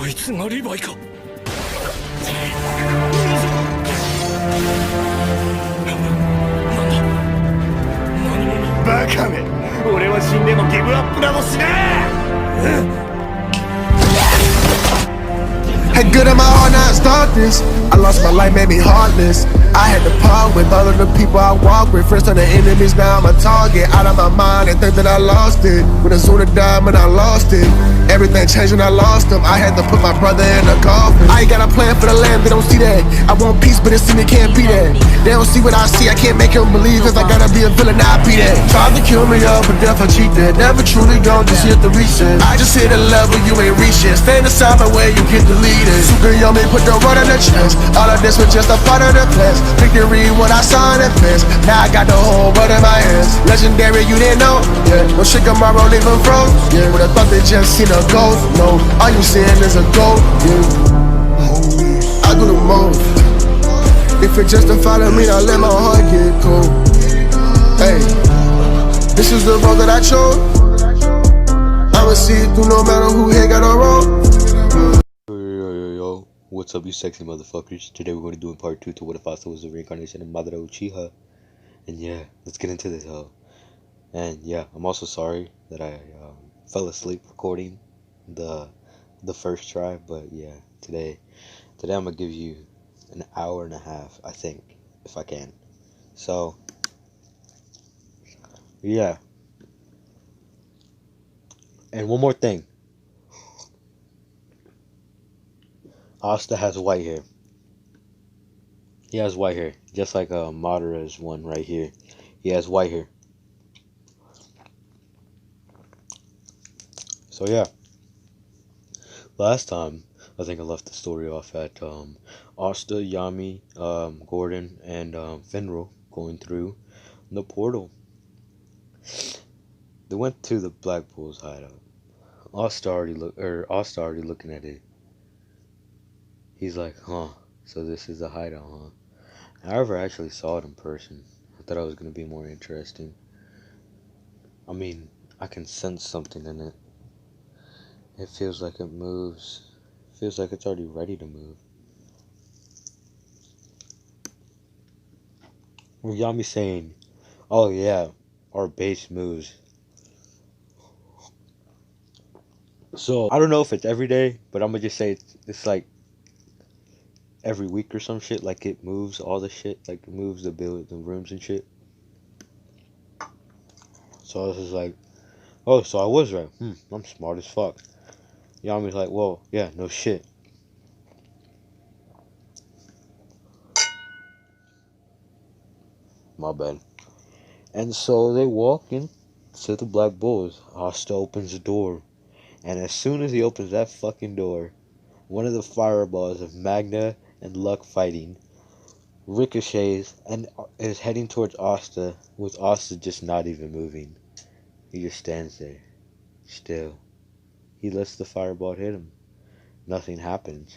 いつがリヴァイか。バカめ、俺は死んでもギブアップなどしねえ。Had good in my heart, now I start this. I lost my life, made me heartless. I had to part with all of the people I walk with. Friends turn to enemies, now I'm a target. Out of my mind and think that I lost it. When Azuna died, man, I lost it. Everything changed when I lost him. I had to put my brother in a coffin. I ain't got a plan for the land, they don't see that. I want peace, but it seems they can't be that. They don't see what I see, I can't make them believe. Cause I gotta be a villain, I be that. Tried to kill me up, but death I cheat that. Never truly gone, just hit the reset. I just hit a level you ain't reached yet. Stand aside my way, you get deleted. Super yummy, put the run in the chest. All of this was just a part of the class. Victory when I saw it fast. Now I got the whole world in my hands. Legendary, you didn't know? Yeah, no shit tomorrow, leave them froze. Yeah, would have thought they just seen a ghost. No, all you seeing is a ghost. Yeah, I do the most. If it justify to me, I let my heart get cold. Hey, this is the road that I chose. I'ma see it through no matter who here got a road. Yo, what's up, you sexy motherfuckers? Today we're going to do in part 2 to what if Asta was the reincarnation of Madara Uchiha. And yeah, let's get into this, And yeah, I'm also sorry that I fell asleep recording the first try, but yeah, today I'm gonna give you an hour and a half, I think, if I can. So yeah, and one more thing. Asta has white hair. He has white hair, just like Madara's one right here. He has white hair. So yeah, last time I think I left the story off at Asta, Yami, Gordon, and Finral going through the portal. They went to the Black Bull's hideout. Asta already looking at it. He's like, huh, so this is the hideout, huh? I never actually saw it in person. I thought it was going to be more interesting. I mean, I can sense something in it. It feels like it moves. It feels like it's already ready to move. Yami saying, oh yeah, our base moves. So, I don't know if it's every day, but I'm going to just say it's like every week or some shit. Like it moves all the shit. Like it moves the rooms and shit. So I was just like, oh, so I was right. I'm smart as fuck. Yami's like, whoa, yeah, no shit. My bad. And so they walk into the Black Bulls. Asta opens the door. And as soon as he opens that fucking door, one of the fireballs of Magna and Luck fighting ricochets and is heading towards Asta, with Asta just not even moving. He just stands there, still. He lets the fireball hit him. Nothing happens.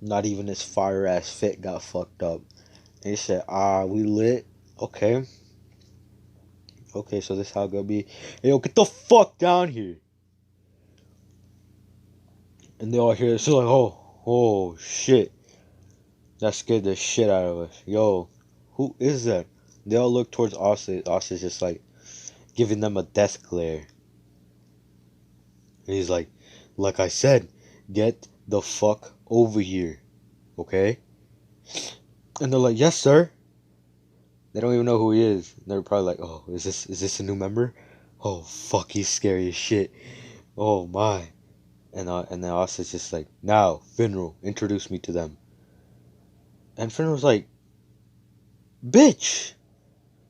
Not even his fire ass fit got fucked up. And he said, we lit? Okay. Okay, so this how it gonna be. Hey, yo, get the fuck down here. And they all hear this, like, oh, shit. That scared the shit out of us. Yo, who is that? They all look towards Asta. Asta's just like giving them a death glare. And he's like I said, get the fuck over here. Okay? And they're like, yes, sir. They don't even know who he is. And they're probably like, oh, is this a new member? Oh, fuck, he's scary as shit. Oh, my. And then Asta's just like, now, Finral, introduce me to them. And Finral's like, bitch!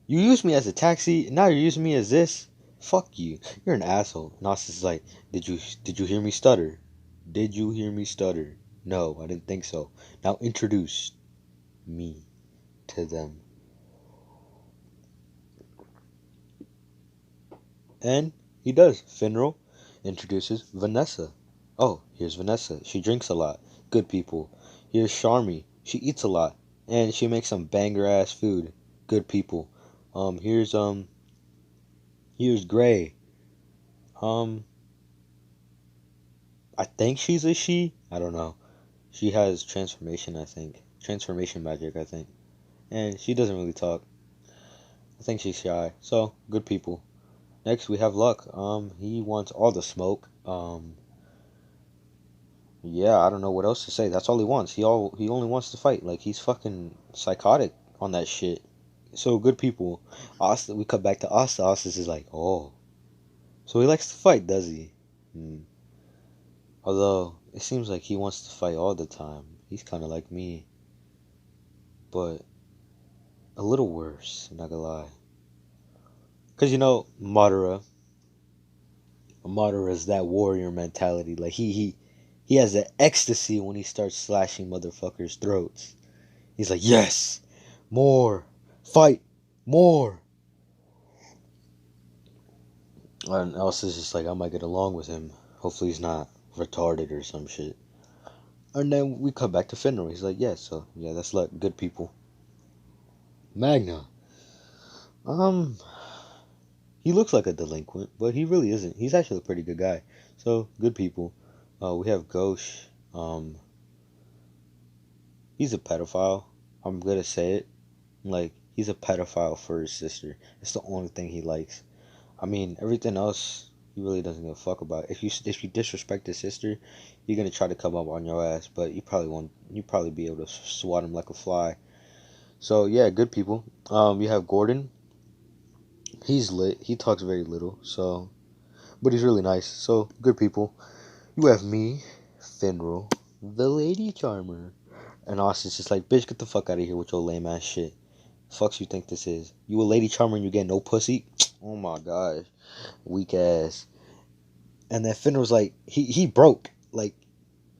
You used me as a taxi, now you're using me as this? Fuck you. You're an asshole. And Asta's like, did you hear me stutter? Did you hear me stutter? No, I didn't think so. Now introduce me to them. And he does. Finral introduces Vanessa. Oh, here's Vanessa. She drinks a lot. Good people. Here's Charmy. She eats a lot. And she makes some banger ass food. Good people. Here's Here's Gray. Um, I think she's a she. I don't know. She has transformation, I think. Transformation magic, I think. And she doesn't really talk. I think she's shy. So, good people. Next we have Luck. He wants all the smoke. Yeah, I don't know what else to say. That's all he wants. He only wants to fight. Like he's fucking psychotic on that shit. So good people. Asta, we cut back to Asta. Asta's is like, oh, so he likes to fight, does he? Hmm. Although it seems like he wants to fight all the time. He's kind of like me, but a little worse. I'm not gonna lie. Cause Madara. Madara is that warrior mentality. Like he has the ecstasy when he starts slashing motherfuckers' throats. He's like, yes, more, fight, more. And Elsa's just like, I might get along with him. Hopefully he's not retarded or some shit. And then we come back to Fenrir. He's like, yeah, so yeah, that's like good people. Magna. Um, he looks like a delinquent, but he really isn't. He's actually a pretty good guy. So good people. We have Ghosh. Um, he's a pedophile. I'm gonna say it. Like he's a pedophile for his sister. It's the only thing he likes. I mean, everything else he really doesn't give a fuck about. If you disrespect his sister, you're gonna try to come up on your ass, but you probably won't. You probably be able to swat him like a fly. So yeah, good people. You have Gordon. He's lit. He talks very little, so but he's really nice. So good people. You have me, Finral, the Lady Charmer, and Austin's just like, bitch, get the fuck out of here with your lame ass shit. Fucks you think this is? You a Lady Charmer and you get no pussy? Oh my gosh, weak ass. And then Finn was like, he broke, like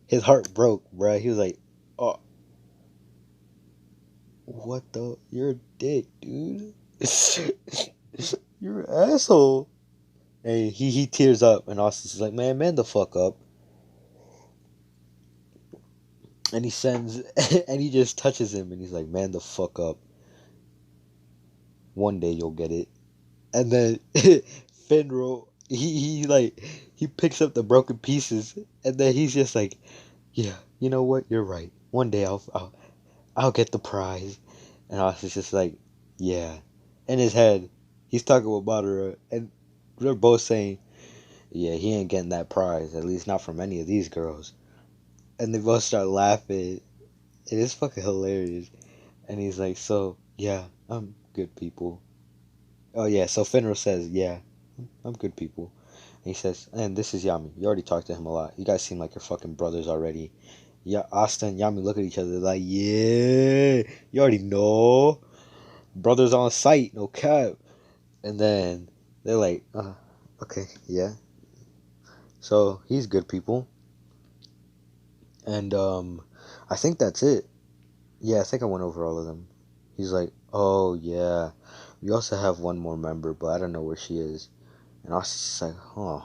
his heart broke, bruh. He was like, oh, what the? You're a dick, dude. You're an asshole. And he tears up, and Austin's like, man the fuck up. And he sends, and he just touches him, and he's like, man the fuck up. One day you'll get it. And then Finro, he picks up the broken pieces, and then he's just like, yeah, you know what? You're right. One day I'll get the prize. And Austin's just like, yeah. In his head, he's talking with Madara, and they're both saying, yeah, he ain't getting that prize, at least not from any of these girls. And they both start laughing. It is fucking hilarious. And he's like, so, yeah, I'm good people. Oh, yeah, so Fenrir says, yeah, I'm good people. And he says, and this is Yami. You already talked to him a lot. You guys seem like you're fucking brothers already. Yeah, Asta and Yami look at each other like, yeah, you already know. Brothers on sight, no cap. And then they're like, okay, yeah. So he's good people. And I think that's it. Yeah, I think I went over all of them. He's like, oh yeah. We also have one more member, but I don't know where she is. And I was just like, huh.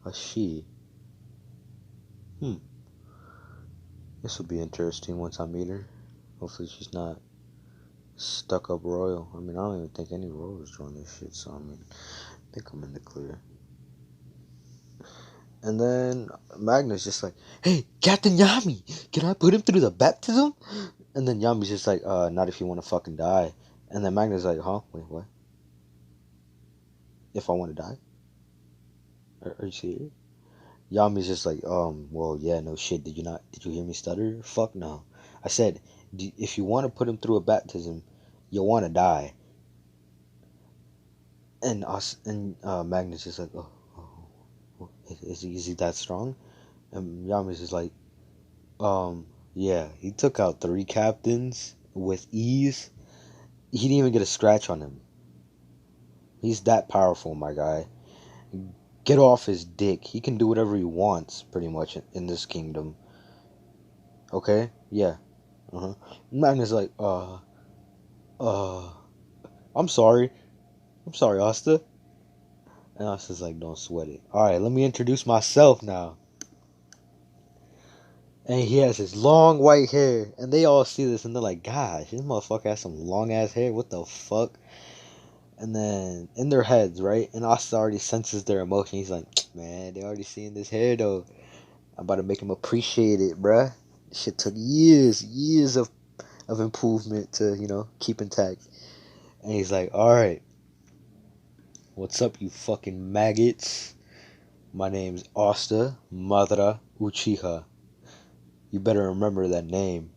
A she. This will be interesting once I meet her. Hopefully she's not stuck up royal. I mean, I don't even think any royals join this shit, so I mean, I think I'm in the clear. And then Magna's just like, hey, Captain Yami, can I put him through the baptism? And then Yami's just like, not if you want to fucking die. And then Magna's like, huh? Wait, what? If I want to die? Are you serious? Yami's just like, well, yeah, no shit. Did you hear me stutter? Fuck no. I said, if you want to put him through a baptism, you'll want to die. And Magnus is like, is he that strong? And Yami's just like, yeah, he took out 3 captains with ease. He didn't even get a scratch on him. He's that powerful, my guy. Get off his dick. He can do whatever he wants, pretty much, in this kingdom. Okay? Yeah. Magnus like, I'm sorry. I'm sorry, Asta. And Asta's like, don't sweat it. Alright, let me introduce myself now. And he has his long white hair. And they all see this and they're like, gosh, this motherfucker has some long ass hair. What the fuck? And then in their heads, right? And Asta already senses their emotion. He's like, man, they already seeing this hair though. I'm about to make him appreciate it, bruh. Shit took years of improvement to, keep intact. And he's like, alright, what's up, you fucking maggots? My name's Asta Madara Uchiha. You better remember that name.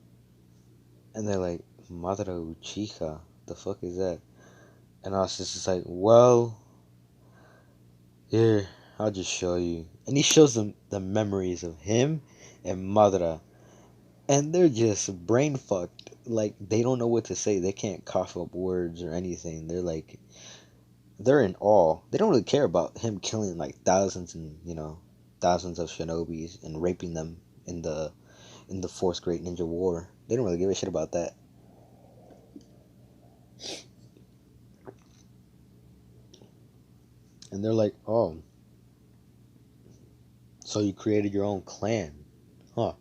And they're like, Madara Uchiha? The fuck is that? And Asta's just like, well, here, I'll just show you. And he shows them the memories of him and Madara. And they're just brain fucked. Like, they don't know what to say. They can't cough up words or anything. They're in awe. They don't really care about him killing like thousands and, thousands of shinobis and raping them in the fourth Great Ninja War. They don't really give a shit about that. And they're like, oh, so you created your own clan, huh?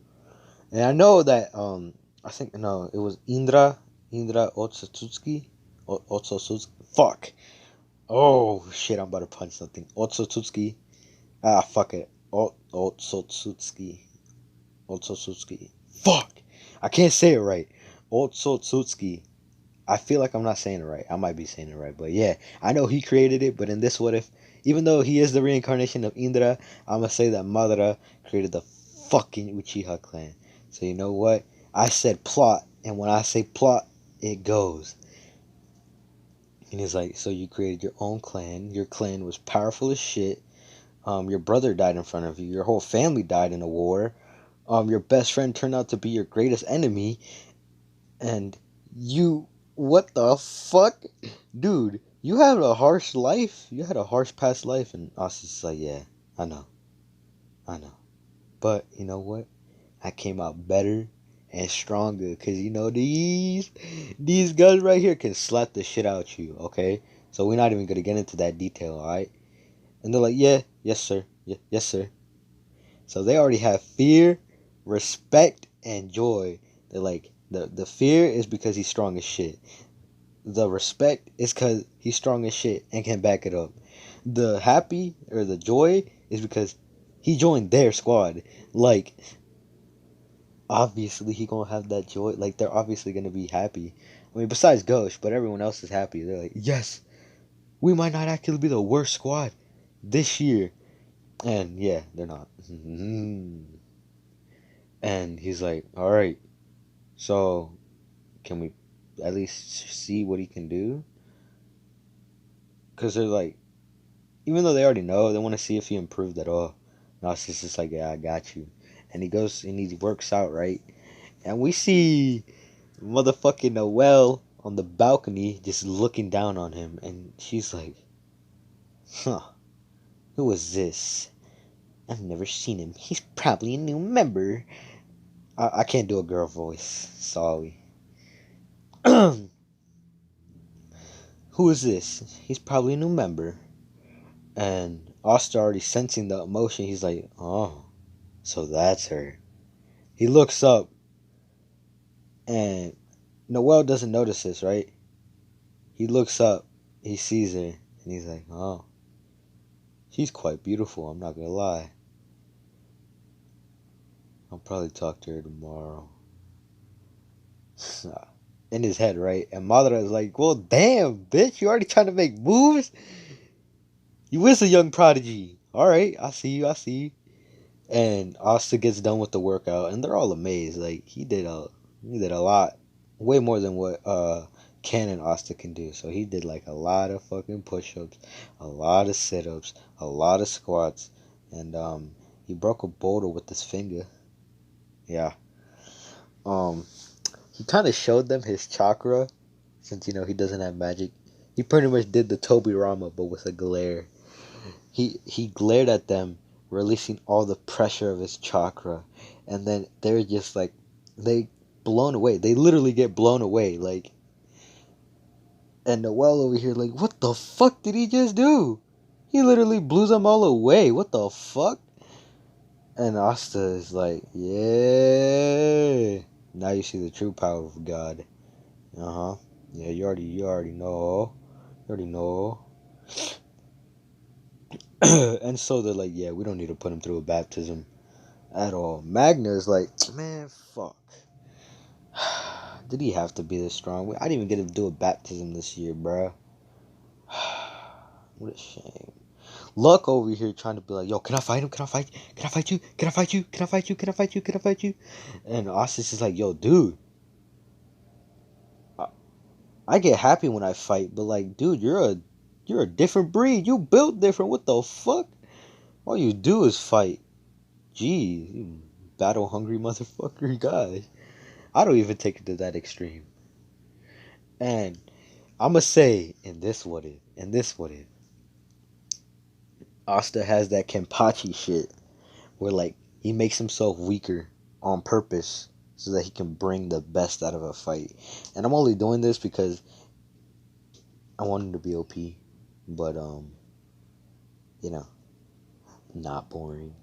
And I know that I think no, it was Indra Otsutsuki, Otsutsuki. Fuck. Oh shit, I'm about to punch something. Otsutsuki. Ah, fuck it. Otsutsuki. Otsutsuki. Fuck. I can't say it right. Otsutsuki. I feel like I'm not saying it right. I might be saying it right, but yeah, I know he created it. But in this what if, even though he is the reincarnation of Indra, I'm gonna say that Madara created the fucking Uchiha clan. So you know what? I said plot, and when I say plot, it goes. And he's like, so you created your own clan. Your clan was powerful as shit. Your brother died in front of you. Your whole family died in a war. Your best friend turned out to be your greatest enemy, and you, what the fuck, dude? You had a harsh life. You had a harsh past life, and Austin's like, yeah, I know, but you know what? I came out better and stronger, because these guys right here can slap the shit out you, okay? So we're not even gonna get into that detail, alright? And they're like, yeah, yes sir, yes sir. So they already have fear, respect, and joy. They're like, the fear is because he's strong as shit. The respect is because he's strong as shit and can back it up. The happy or the joy is because he joined their squad. Like, obviously he gonna have that joy. Like, they're obviously gonna be happy. I mean, besides Ghost, but everyone else is happy. They're like, yes, we might not actually be the worst squad this year. And yeah, they're not. And he's like, all right, so can we at least see what he can do? Because they're like, even though they already know, they want to see if he improved at all. Narcissus is just like, yeah, I got you. And he goes and he works out, right? And we see motherfucking Noelle on the balcony just looking down on him. And she's like, huh, who is this? I've never seen him. He's probably a new member. I can't do a girl voice. Sorry. Who is this? He's probably a new member. And Asta already sensing the emotion, he's like, oh, so that's her. He looks up, and Noelle doesn't notice this, right? He looks up, he sees her, and he's like, oh, she's quite beautiful, I'm not gonna lie. I'll probably talk to her tomorrow. In his head, right? And Madara is like, well, damn, bitch, you already trying to make moves? You is a young prodigy. Alright, I see you. And Asta gets done with the workout, and they're all amazed. Like, he did a lot, way more than what Ken and Asta can do. So he did like a lot of fucking push-ups, a lot of sit-ups, a lot of squats, and he broke a boulder with his finger. Yeah. Um, he kind of showed them his chakra, since he doesn't have magic. He pretty much did the Tobirama, but with a glare. He glared at them, releasing all the pressure of his chakra, and then they're just like, they blown away. They literally get blown away, like. And Noelle over here, like, what the fuck did he just do? He literally blew them all away. What the fuck? And Asta is like, yeah. Now you see the true power of God. Uh huh. Yeah, you already know. You already know. And so they're like, yeah, we don't need to put him through a baptism at all. Magna is like, man, fuck. Did he have to be this strong? I didn't even get him to do a baptism this year, bruh. What a shame. Luck over here trying to be like, yo, can I fight him? Can I fight? Can I fight you? Can I fight you? Can I fight you? Can I fight you? Can I fight you? And Asta's is like, yo, dude, I get happy when I fight, but like, dude, you're a different breed. You built different. What the fuck? All you do is fight. Jeez, you battle hungry motherfucker, guys. I don't even take it to that extreme. And I'ma say, in this what if, Asta has that Kenpachi shit where like he makes himself weaker on purpose so that he can bring the best out of a fight. And I'm only doing this because I want him to be OP, but you know, not boring.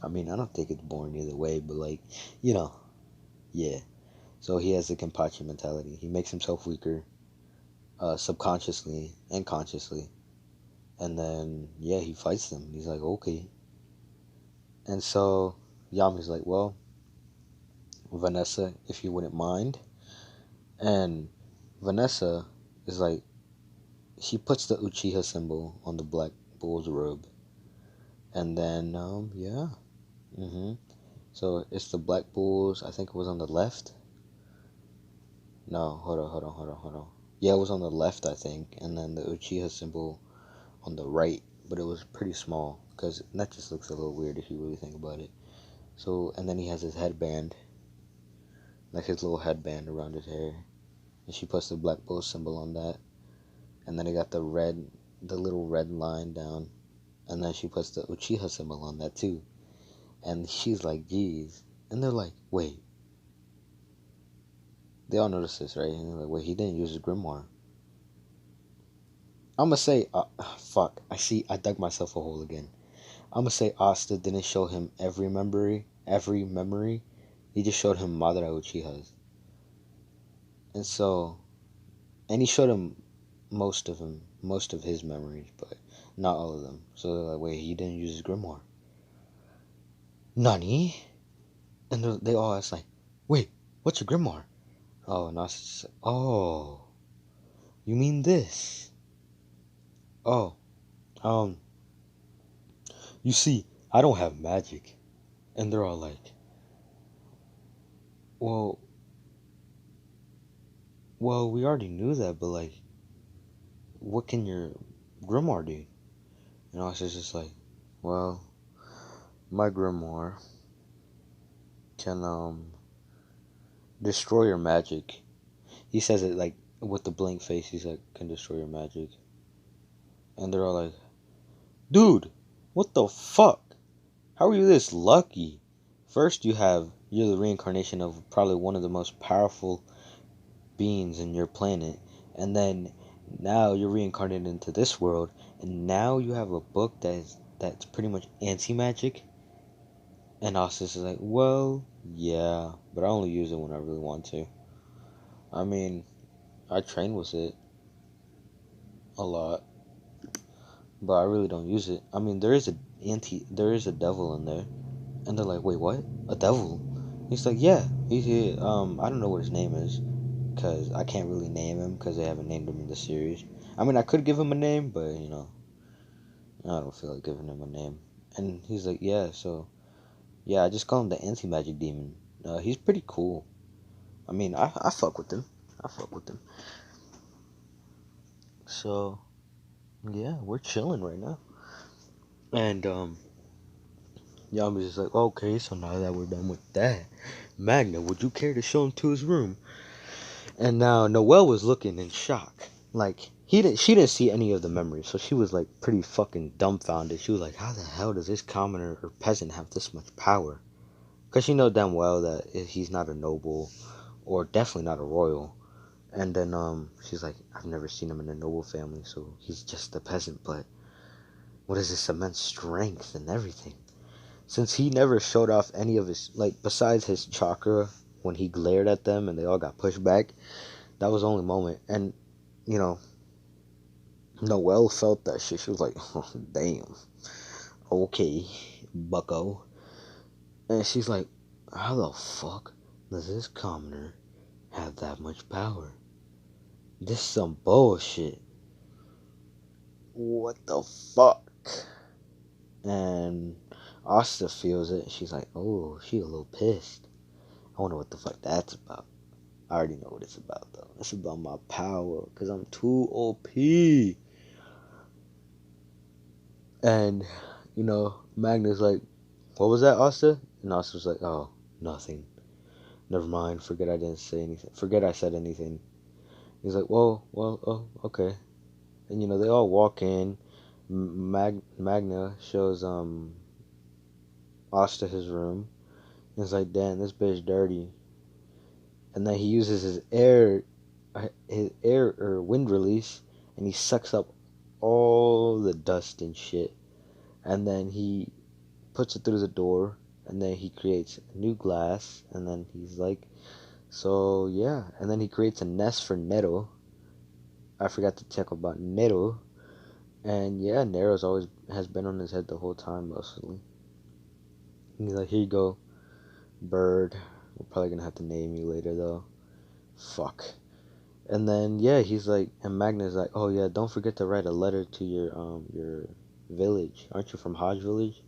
I mean, I don't think it's boring either way, but like, you know, yeah. So he has the Kenpachi mentality. He makes himself weaker, subconsciously and consciously, and then yeah, he fights them. He's like, okay. And so Yami's like, well, Vanessa, if you wouldn't mind. And Vanessa is like, she puts the Uchiha symbol on the Black Bull's robe. And then, yeah. So it's the Black Bulls, I think it was on the left. No, hold on. Yeah, it was on the left, I think. And then the Uchiha symbol on the right. But it was pretty small. Because that just looks a little weird if you really think about it. So, and then he has his headband. Like his little headband around his hair. And she puts the Black Bull symbol on that. And then he got the little red line down. And then she puts the Uchiha symbol on that too. And she's like, geez. And they're like, wait. They all notice this, right? And they're like, wait, he didn't use his grimoire. I'm gonna say, fuck. I dug myself a hole again. I'm gonna say Asta didn't show him every memory. He just showed him Madara Uchiha's. And so, and he showed him most of his memories, but not all of them. So they're like, wait, he didn't use his grimoire. Nani? And they all ask like, wait, what's your grimoire? Oh, and Asta's just like, oh, you mean this? Oh, um, you see, I don't have magic. And they're all like, well, we already knew that, but like, what can your grimoire do? And Asta's just like, well, my grimoire can destroy your magic. He says it like with the blank face. He's like, can destroy your magic. And they're all like, dude, what the fuck? How are you this lucky? First, you're the reincarnation of probably one of the most powerful beings in your planet, and then now you're reincarnated into this world, and now you have a book that's pretty much anti-magic. And Ossis is like, well, yeah, but I only use it when I really want to. I mean, I train with it a lot, but I really don't use it. I mean, there is a devil in there, and they're like, wait, what? A devil? He's like, yeah. I don't know what his name is, because I can't really name him because they haven't named him in the series. I mean, I could give him a name, but I don't feel like giving him a name. And he's like, yeah, so yeah, I just call him the anti-magic demon. He's pretty cool. I mean, I fuck with him. So yeah, we're chilling right now. And Yami's just like, okay, so now that we're done with that, Magna, would you care to show him to his room? And now Noelle was looking in shock. Like, she didn't see any of the memories, so she was like pretty fucking dumbfounded. She was like, how the hell does this commoner or peasant have this much power? Because she knows damn well that he's not a noble, or definitely not a royal. And then she's like, I've never seen him in a noble family, so he's just a peasant, but what is this immense strength and everything? Since he never showed off any of his, like, besides his chakra when he glared at them and they all got pushed back, that was the only moment. And, you know, Noelle felt that shit. She was like, oh, damn. Okay, bucko. And she's like, how the fuck does this commoner have that much power? This is some bullshit. What the fuck? And Asta feels it. She's like, oh, she a little pissed. I wonder what the fuck that's about. I already know what it's about, though. It's about my power, because I'm too OP. And, Magna's like, what was that, Asta? And Asta was like, oh, nothing. Never mind. Forget I didn't say anything. Forget I said anything. He's like, oh, okay. And, they all walk in. Magna shows, Asta his room. He's like, damn, this bitch dirty. And then he uses his air or wind release, and he sucks up all the dust and shit. And then he puts it through the door, and then he creates new glass, and then he's like, so yeah. And then he creates a nest for Nero. I forgot to check about Nero. And yeah, Nero's always has been on his head the whole time, mostly. He's like, here you go, bird. We're probably gonna have to name you later, though. Fuck. And then yeah, he's like, and Magna's like, oh yeah, don't forget to write a letter to your village. Aren't you from Hodge Village,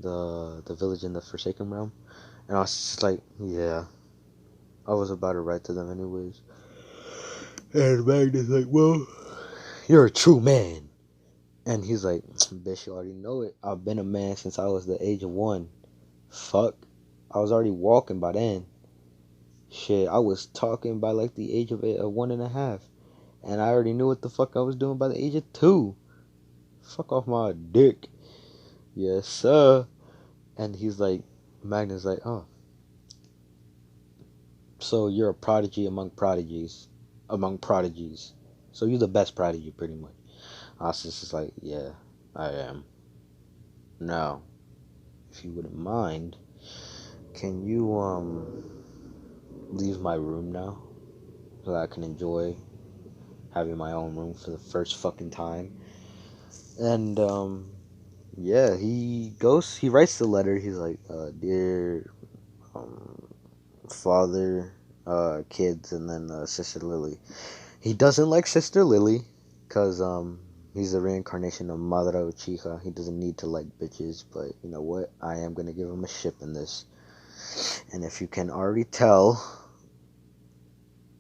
the village in the Forsaken Realm? And I was just like, yeah, I was about to write to them anyways. And Magna's like, well, you're a true man. And he's like, bitch, you already know it. I've been a man since I was the age of 1. Fuck, I was already walking by then. Shit, I was talking by like the age of 1.5. And I already knew what the fuck I was doing by the age of 2. Fuck off my dick. Yes, sir. And he's like, Magna's like, oh. So you're a prodigy among prodigies. Among prodigies. So you're the best prodigy, pretty much. Asus is like, yeah, I am. Now, if you wouldn't mind, can you, leave my room now? So that I can enjoy having my own room for the first fucking time. And, yeah, he writes the letter. He's like, dear father, kids, and then Sister Lily. He doesn't like Sister Lily because he's the reincarnation of Madara Uchiha. He doesn't need to like bitches, but you know what? I am gonna give him a ship in this. And if you can already tell,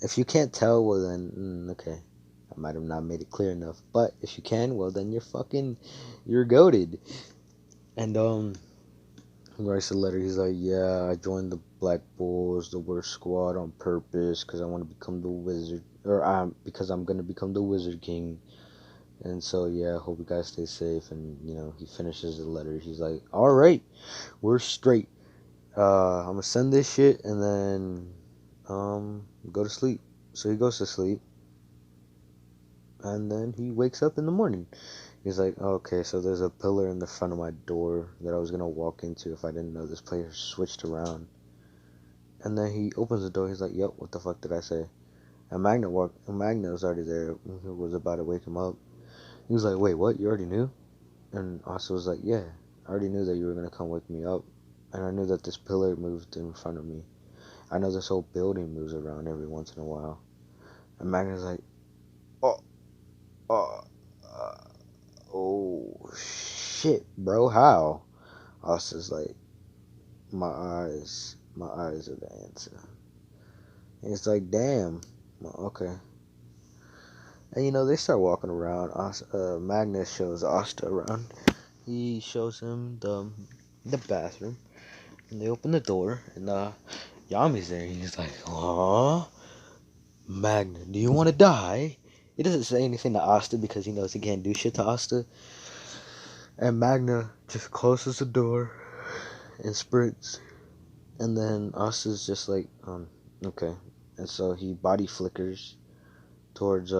if you can't tell, well then, okay. I might have not made it clear enough. But if you can, well then you're goated. And he writes a letter. He's like, yeah, I joined the Black Bulls, the worst squad, on purpose because I want to become the wizard, because I'm gonna become the Wizard King. And so yeah, hope you guys stay safe. And he finishes the letter. He's like, all right, we're straight. I'm gonna send this shit and then go to sleep. So he goes to sleep, and then he wakes up in the morning. He's like, okay, so there's a pillar in the front of my door that I was gonna walk into if I didn't know this player switched around. And then he opens the door. He's like, yep, what the fuck did I say? And Magna was already there. He was about to wake him up. He was like, wait, what? You already knew? And Asa was like, yeah, I already knew that you were gonna come wake me up. And I knew that this pillar moved in front of me. I know this whole building moves around every once in a while. And Magna's like, oh, oh, oh, shit, bro, how? Asa's like, my eyes are the answer. And it's like, damn, well, okay. And they start walking around. Magnus shows Asta around. He shows him the bathroom. And they open the door, and Yami's there. He's like, "Aw, Magna, do you want to die?" He doesn't say anything to Asta because he knows he can't do shit to Asta. And Magna just closes the door and sprints. And then Asta's just like, okay. And so he body flickers towards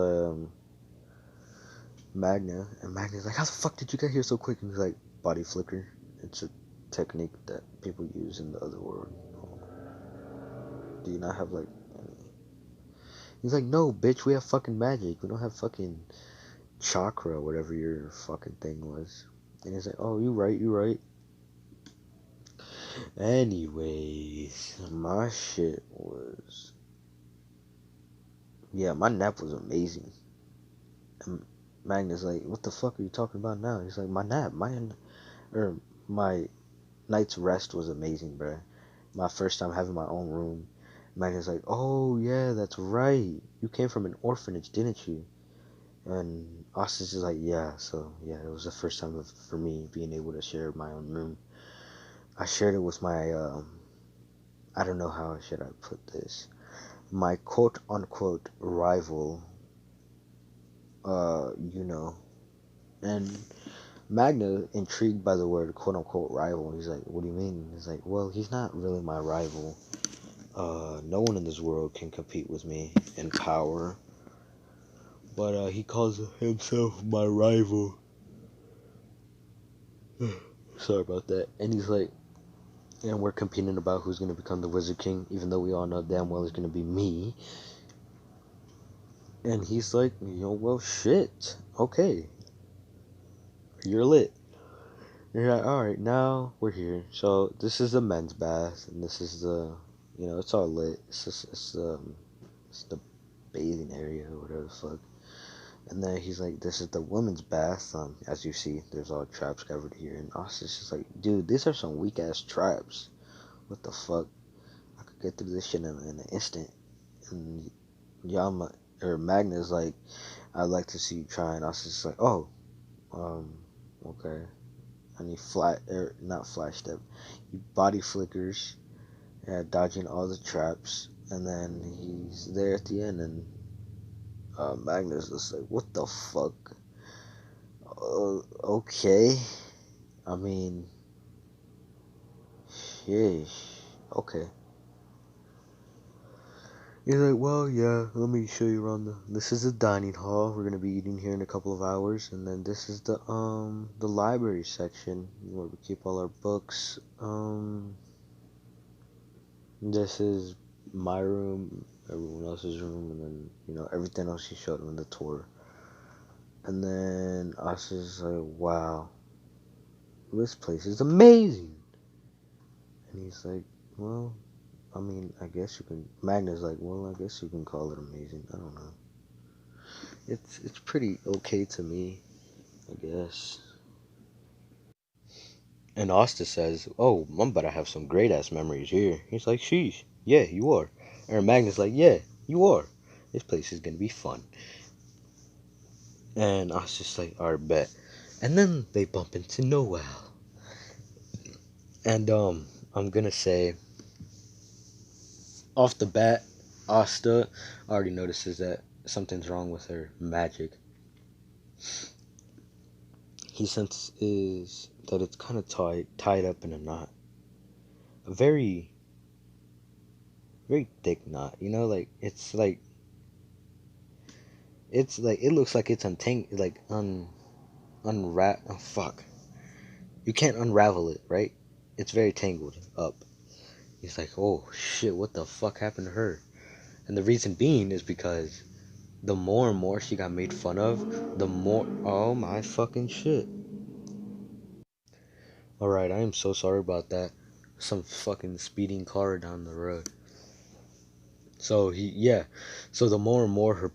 Magna, and Magna's like, how the fuck did you get here so quick? And he's like, body flicker. It's a technique that people use in the other world. Do you not have like any? He's like, no, bitch, we have fucking magic. We don't have fucking chakra, whatever your fucking thing was. And he's like, oh, you right, you right. Anyways, my shit was, yeah, my nap was amazing. And Magnus like, what the fuck are you talking about now? He's like, my nap, my night's rest was amazing, bruh. My first time having my own room. Magnus like, oh yeah, that's right. You came from an orphanage, didn't you? And Austin's just like, yeah. So yeah, it was the first time for me being able to share my own room. I shared it with my, I don't know how should I put this, my quote unquote rival, you know. And Magna, intrigued by the word quote unquote rival, he's like, what do you mean? He's like, well, he's not really my rival. No one in this world can compete with me in power. But he calls himself my rival. Sorry about that. And he's like, and we're competing about who's gonna become the Wizard King, even though we all know damn well it's gonna be me. And he's like, well, shit. Okay, you're lit. And you're like, all right, now we're here. So this is the men's bath, and this is the, it's all lit. It's the bathing area or whatever the fuck. And then he's like, this is the women's bath. As you see, there's all traps covered here. And Austin's just like, dude, these are some weak ass traps. What the fuck? I could get through this shit in an instant. And Yama or Magna's like, I'd like to see you try. And Austin's just like, oh, okay. And he not flash step. He body flickers, dodging all the traps. And then he's there at the end, and Magnus is like, what the fuck? Okay. I mean, sheesh. Okay. He's like, well, yeah, let me show you around this is the dining hall. We're gonna be eating here in a couple of hours, and then this is the library section where we keep all our books. This is my room, everyone else's room, and then, everything else he showed him in the tour. And then us is like, wow, this place is amazing. And he's like, well, I mean, I guess you can. Magna's like, well, I guess you can call it amazing. I don't know. It's pretty okay to me, I guess. And Asta says, oh, I'm about to have some great ass memories here. He's like, sheesh, yeah, you are. And Magnus like, yeah, you are. This place is gonna be fun. And I was just like, alright, bet. And then they bump into Noel. And I'm gonna say off the bat, Asta already notices that something's wrong with her magic. He senses that it's kind of tied up in a knot. A very, very thick knot. Like it looks like it's unwrap. Oh fuck! You can't unravel it, right? It's very tangled up. He's like, oh shit, what the fuck happened to her? And the reason being is because the more and more she got made fun of, the more. Oh my fucking shit. Alright, I am so sorry about that. Some fucking speeding car down the road. So yeah. So the more and more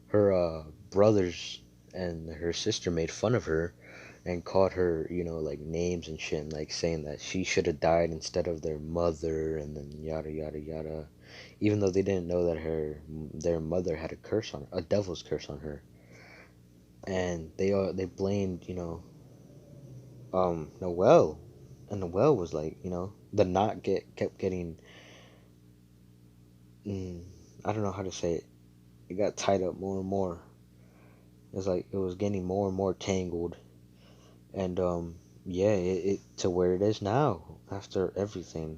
her brothers and her sister made fun of her and called her, like names and shit, and like saying that she should have died instead of their mother, and then yada yada yada. Even though they didn't know that their mother had a devil's curse on her, and they blamed, Noel, and Noel was like, the knot kept getting, mm, I don't know how to say it. It got tied up more and more. It's like it was getting more and more tangled, and yeah, it to where it is now after everything.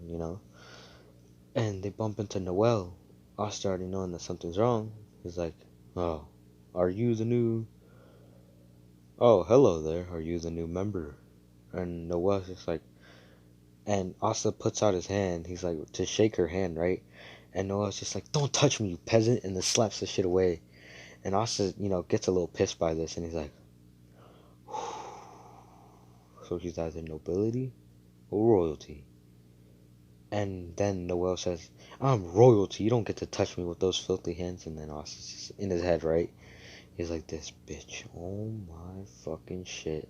And they bump into Noel. Asta already knowing that something's wrong. He's like, oh, are you the new? Oh, hello there. Are you the new member? And Noel's just like, and Asta puts out his hand. He's like to shake her hand, right? And Noel's just like, don't touch me, you peasant, and then slaps the shit away. And Asta, gets a little pissed by this, and he's like, so he's either nobility or royalty. And then Noel says, I'm royalty, you don't get to touch me with those filthy hands. And then Asta's just in his head, right? He's like, this bitch, oh my fucking shit.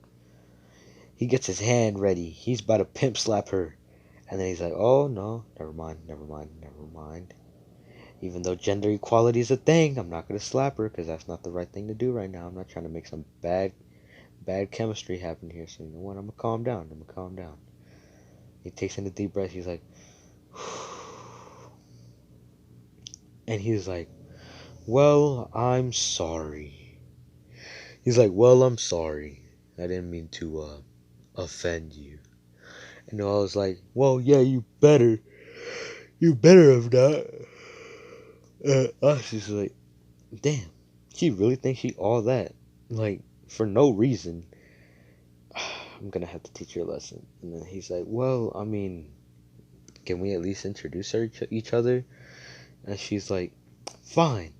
He gets his hand ready, he's about to pimp slap her. And then he's like, oh no, never mind. Even though gender equality is a thing, I'm not going to slap her because that's not the right thing to do right now. I'm not trying to make some bad chemistry happen here. So you know what? I'm going to calm down. He takes in a deep breath. He's like, and he's like, well, I'm sorry. I'm sorry. I didn't mean to offend you. And I was like, well, yeah, you better have not. I was just like, damn, she really thinks she all that, like, for no reason. I'm gonna have to teach her a lesson. And then he's like, well, I mean, can we at least introduce each other? And she's like, fine,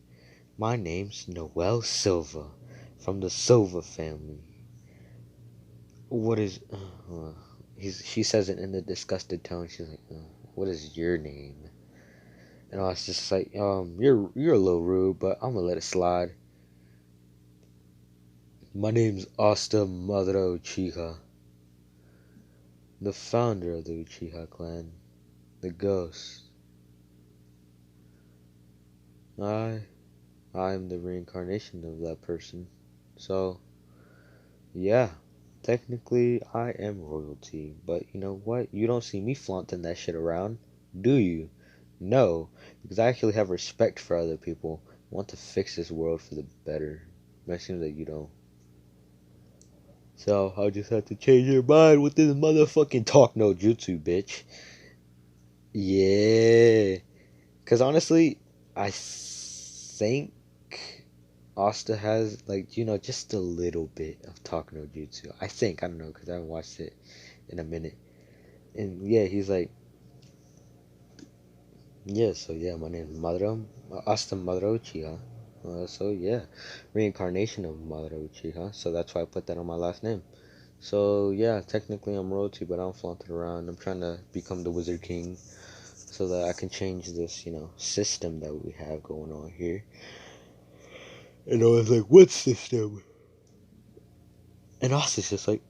my name's Noelle Silva, from the Silva family. What is, she says it in a disgusted tone. She's like, what is your name? And I was just like, you're a little rude, but I'm gonna let it slide. My name's Asta Madara Uchiha, the founder of the Uchiha clan, the ghost. I'm the reincarnation of that person. So, yeah, technically I am royalty, but you know what? You don't see me flaunting that shit around, do you? No, because I actually have respect for other people. I want to fix this world for the better. But it seems that you don't. So, I'll just have to change your mind with this motherfucking talk no jutsu, bitch. Yeah. Because honestly, I think Asta has, like, just a little bit of talk no jutsu. I think. I don't know, because I haven't watched it in a minute. And yeah, he's like, yeah, so yeah, my name is Asta Madara Uchiha. So yeah, reincarnation of Madara Uchiha. So that's why I put that on my last name. So yeah, technically I'm royalty, but I don't flaunt it around. I'm trying to become the Wizard King so that I can change this, system that we have going on here. And I was like, what system? And also it's just like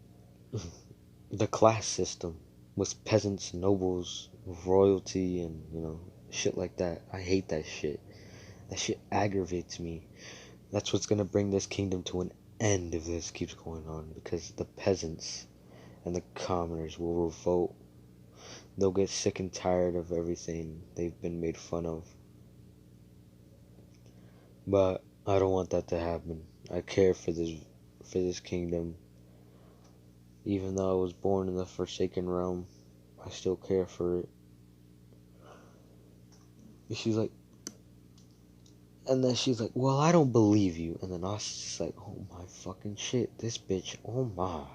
the class system with peasants, nobles, royalty, and shit like that. I hate that shit. That shit aggravates me. That's what's gonna bring this kingdom to an end if this keeps going on, because the peasants and the commoners will revolt. They'll get sick and tired of everything they've been made fun of. But I don't want that to happen. I care for this kingdom. Even though I was born in the Forsaken Realm, I still care for it. And she's like, well, I don't believe you. And then Austin's just like, oh my fucking shit, this bitch, oh my.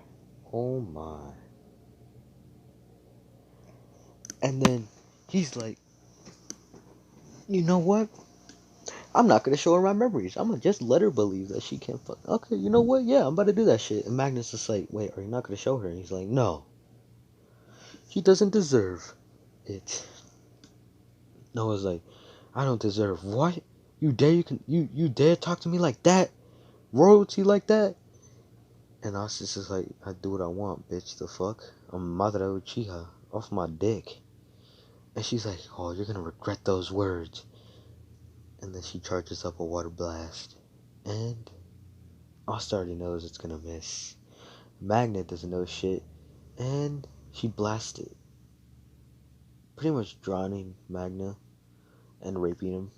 And then he's like, you know what? I'm not gonna show her my memories. I'm gonna just let her believe that she can't fuck. Okay, you know what? Yeah, I'm about to do that shit. And Magnus is like, wait, are you not gonna show her? And he's like, no. She doesn't deserve it. Noah's like, I don't deserve what? You dare talk to me like that? Royalty like that? And Austin's just like, I do what I want, bitch. The fuck? I'm Madara Uchiha. Off my dick. And she's like, oh, you're gonna regret those words. And then she charges up a water blast. And Asta already knows it's gonna miss. Magnet doesn't know shit. And she blasted. Pretty much drowning Magna and raping him.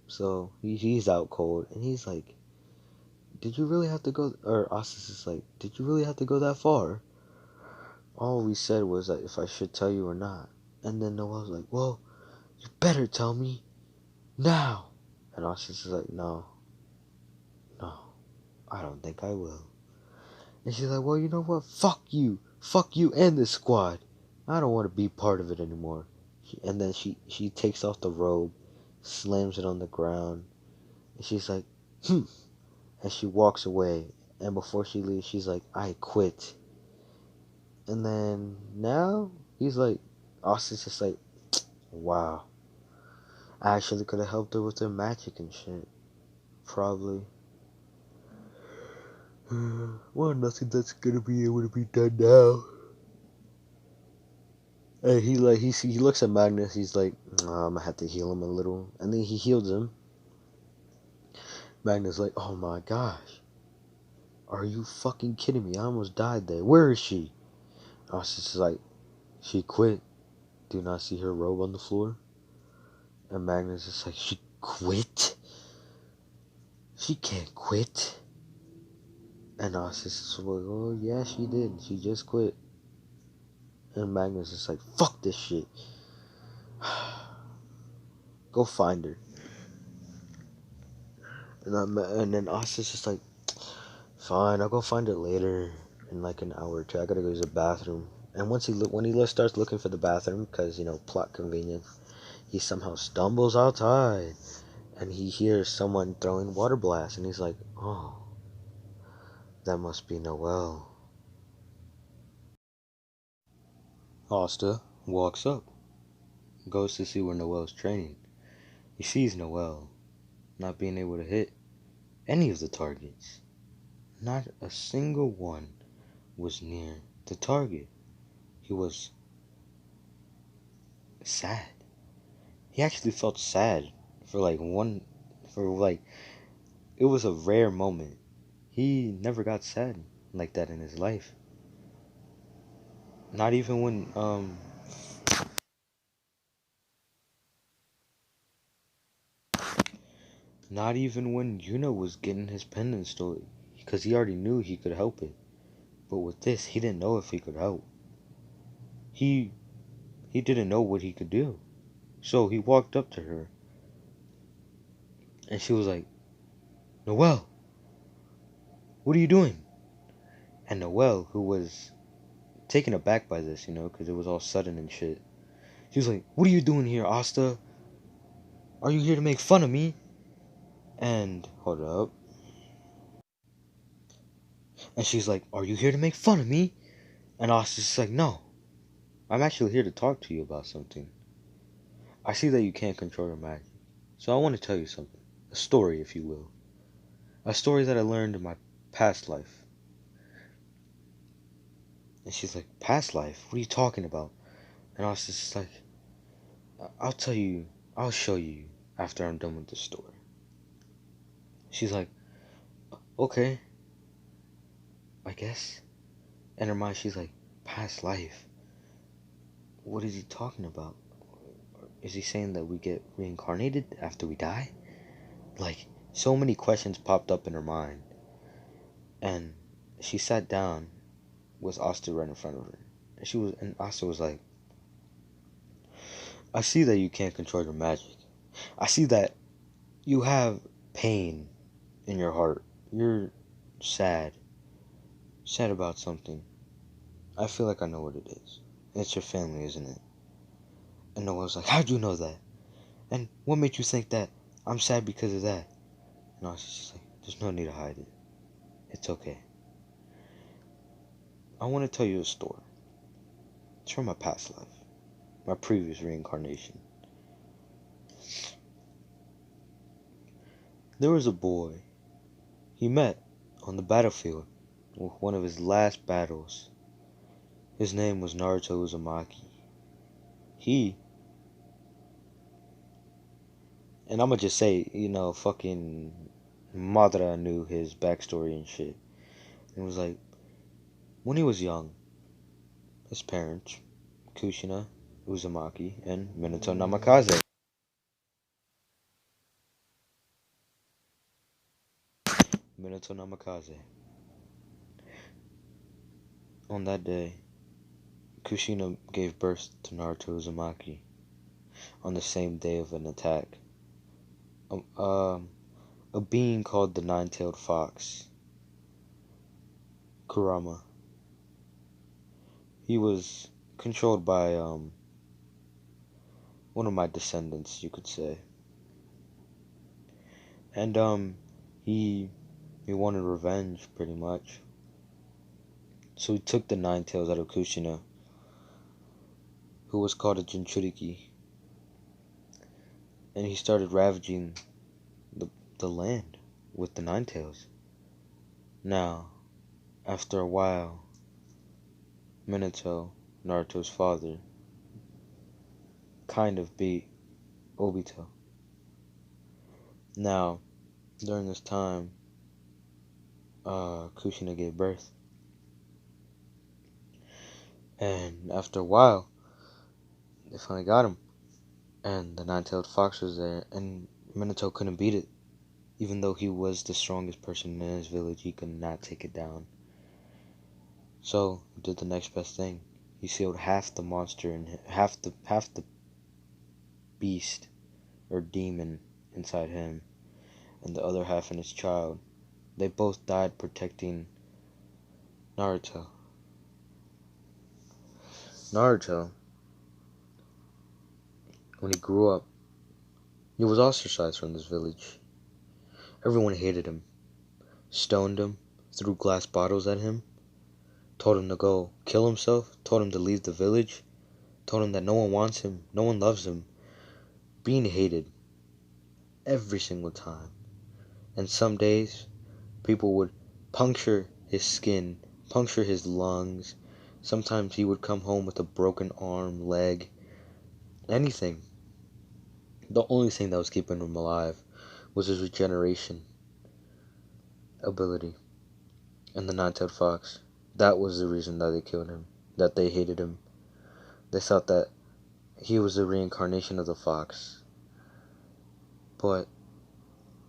So he's out cold. And he's like, did you really have to go? Or Asta's is like, did you really have to go that far? All we said was that if I should tell you or not. And then Noel's like, well, you better tell me now. And Asta's is like, no, I don't think I will. And she's like, well, you know what? Fuck you and this squad. I don't want to be part of it anymore. And then she takes off the robe, slams it on the ground, and she's like, And she walks away. And before she leaves, she's like, I quit. And then now he's like, Austin's just like, wow. I actually could have helped her with her magic and shit. Probably. Well, nothing that's gonna be able to be done now. And he looks at Magnus. He's like, I'm gonna have to heal him a little. And then he heals him. Magnus like, oh my gosh, are you fucking kidding me? I almost died there. Where is she? Austin's like, she quit. Do you not see her robe on the floor? And Magnus is like, she quit? She can't quit. And Austin's is like, oh yeah, she did. She just quit. And Magnus is like, fuck this shit. Go find her. And then Austin's just like, fine, I'll go find her later in like an hour or two. I gotta go use the bathroom. And when he starts looking for the bathroom, because plot convenience, he somehow stumbles outside, and he hears someone throwing water blasts, and he's like, oh, that must be Noelle. Asta walks up, goes to see where Noelle's training. He sees Noelle not being able to hit any of the targets. Not a single one was near the target. He was sad. He actually felt sad for it was a rare moment. He never got sad like that in his life. Not even when not even when Yuna was getting his pendant stolen, because he already knew he could help it. But with this, he didn't know if he could help. He didn't know what he could do. So he walked up to her, and she was like, Noelle, what are you doing? And Noelle, who was taken aback by this, because it was all sudden and shit, she was like, what are you doing here, Asta? Are you here to make fun of me? And, hold up. And she's like, are you here to make fun of me? And Asta's just like, no. I'm actually here to talk to you about something. I see that you can't control your magic. So I want to tell you something. A story, if you will. A story that I learned in my past life. And she's like, past life? What are you talking about? And Asta's just like, I'll tell you, I'll show you after I'm done with the story. She's like, okay, I guess. In her mind, she's like, past life? What is he talking about? Is he saying that we get reincarnated after we die? Like, so many questions popped up in her mind. And she sat down with Asta right in front of her. And Asta was like, I see that you can't control your magic. I see that you have pain in your heart. You're sad. Sad about something. I feel like I know what it is. It's your family, isn't it? And Noelle's like, how'd you know that? And what made you think that I'm sad because of that? And Asta's just like, there's no need to hide it. It's okay. I want to tell you a story. It's from my past life. My previous reincarnation. There was a boy he met on the battlefield with one of his last battles. His name was Naruto Uzumaki. And I'ma just say, fucking Madara knew his backstory and shit. It was like, when he was young, his parents, Kushina Uzumaki and Minato Namikaze. Minato Namikaze. On that day, Kushina gave birth to Naruto Uzumaki on the same day of an attack. A being called the Nine-Tailed Fox, Kurama. He was controlled by one of my descendants, you could say. And he wanted revenge, pretty much. So he took the nine tails out of Kushina, who was called a Jinchuriki, and he started ravaging the land with the nine tails. Now, after a while, Minato, Naruto's father, kind of beat Obito. Now, during this time, Kushina gave birth. And after a while, they finally got him. And the nine-tailed fox was there, and Minato couldn't beat it. Even though he was the strongest person in his village, he could not take it down. So, he did the next best thing. He sealed half the monster and half the beast or demon inside him, and the other half in his child. They both died protecting Naruto. Naruto, when he grew up, he was ostracized from this village. Everyone hated him, stoned him, threw glass bottles at him, told him to go kill himself, told him to leave the village, told him that no one wants him, no one loves him. Being hated every single time. And some days, people would puncture his skin, puncture his lungs. Sometimes he would come home with a broken arm, leg, anything. The only thing that was keeping him alive was his regeneration ability. And the nine-tailed fox. That was the reason that they killed him, that they hated him. They thought that he was a reincarnation of the fox. But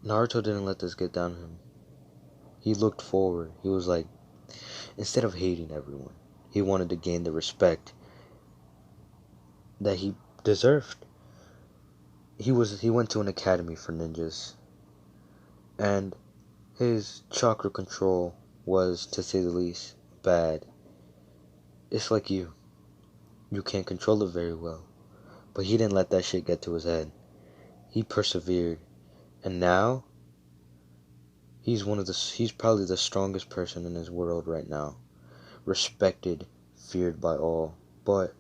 Naruto didn't let this get down to him. He looked forward. He was like, instead of hating everyone, he wanted to gain the respect that he deserved. He went to an academy for ninjas, and his chakra control was, to say the least, bad. It's like you can't control it very well. But he didn't let that shit get to his head. He persevered, and now he's probably the strongest person in his world right now. Respected, feared by all. But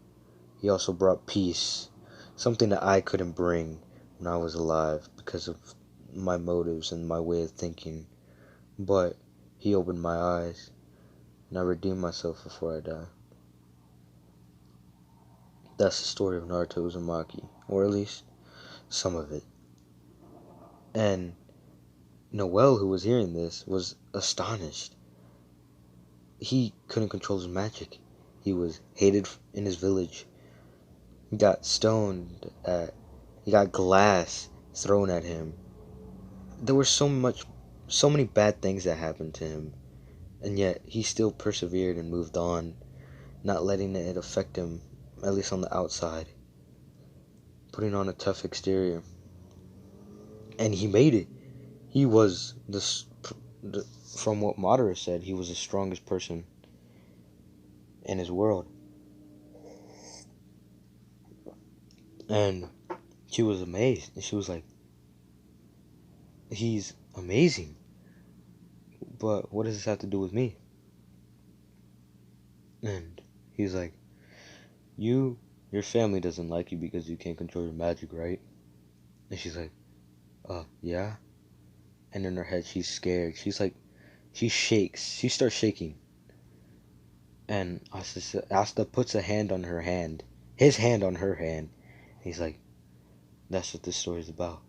he also brought peace, something that I couldn't bring when I was alive because of my motives and my way of thinking. But he opened my eyes, and I redeemed myself before I die. That's the story of Naruto Uzumaki, or at least some of it. And Noel, who was hearing this, was astonished. He couldn't control his magic. He was hated in his village. He got stoned at. He got glass thrown at him. There were so many bad things that happened to him, and yet he still persevered and moved on, not letting it affect him, at least on the outside, putting on a tough exterior. And he made it. He was from what Madara said, he was the strongest person in his world. And she was amazed. And she was like, he's amazing. But what does this have to do with me? And he's like, your family doesn't like you because you can't control your magic, right? And she's like, yeah. And in her head, she's scared. She's like, she shakes. She starts shaking. And Asta puts a hand on her hand. His hand on her hand. And he's like, that's what this story is about.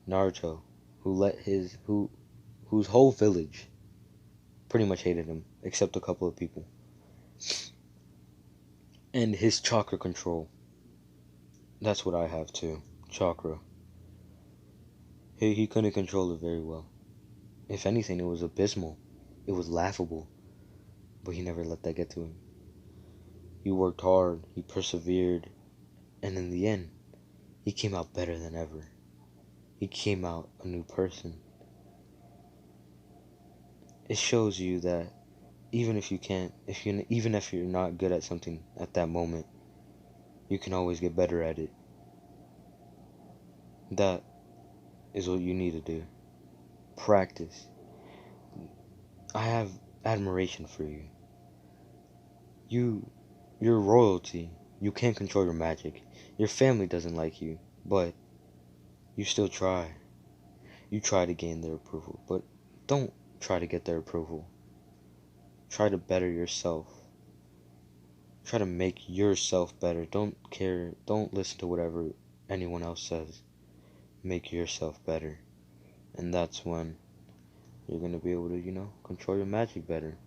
Naruto, whose whole village pretty much hated him, except a couple of people. And his chakra control. That's what I have too. Chakra. He couldn't control it very well. If anything, it was abysmal. It was laughable. But he never let that get to him. He worked hard. He persevered. And in the end, he came out better than ever. He came out a new person. It shows you that even if you're not good at something at that moment, you can always get better at it. That is what you need to do. practice. I have admiration for you. You, you're royalty. You can't control your magic. Your family doesn't like you, but you still try. You try to gain their approval, but don't try to get their approval. Try to better yourself. Try to make yourself better. Don't care. Don't listen to whatever anyone else says. Make yourself better. And that's when you're going to be able to, control your magic better.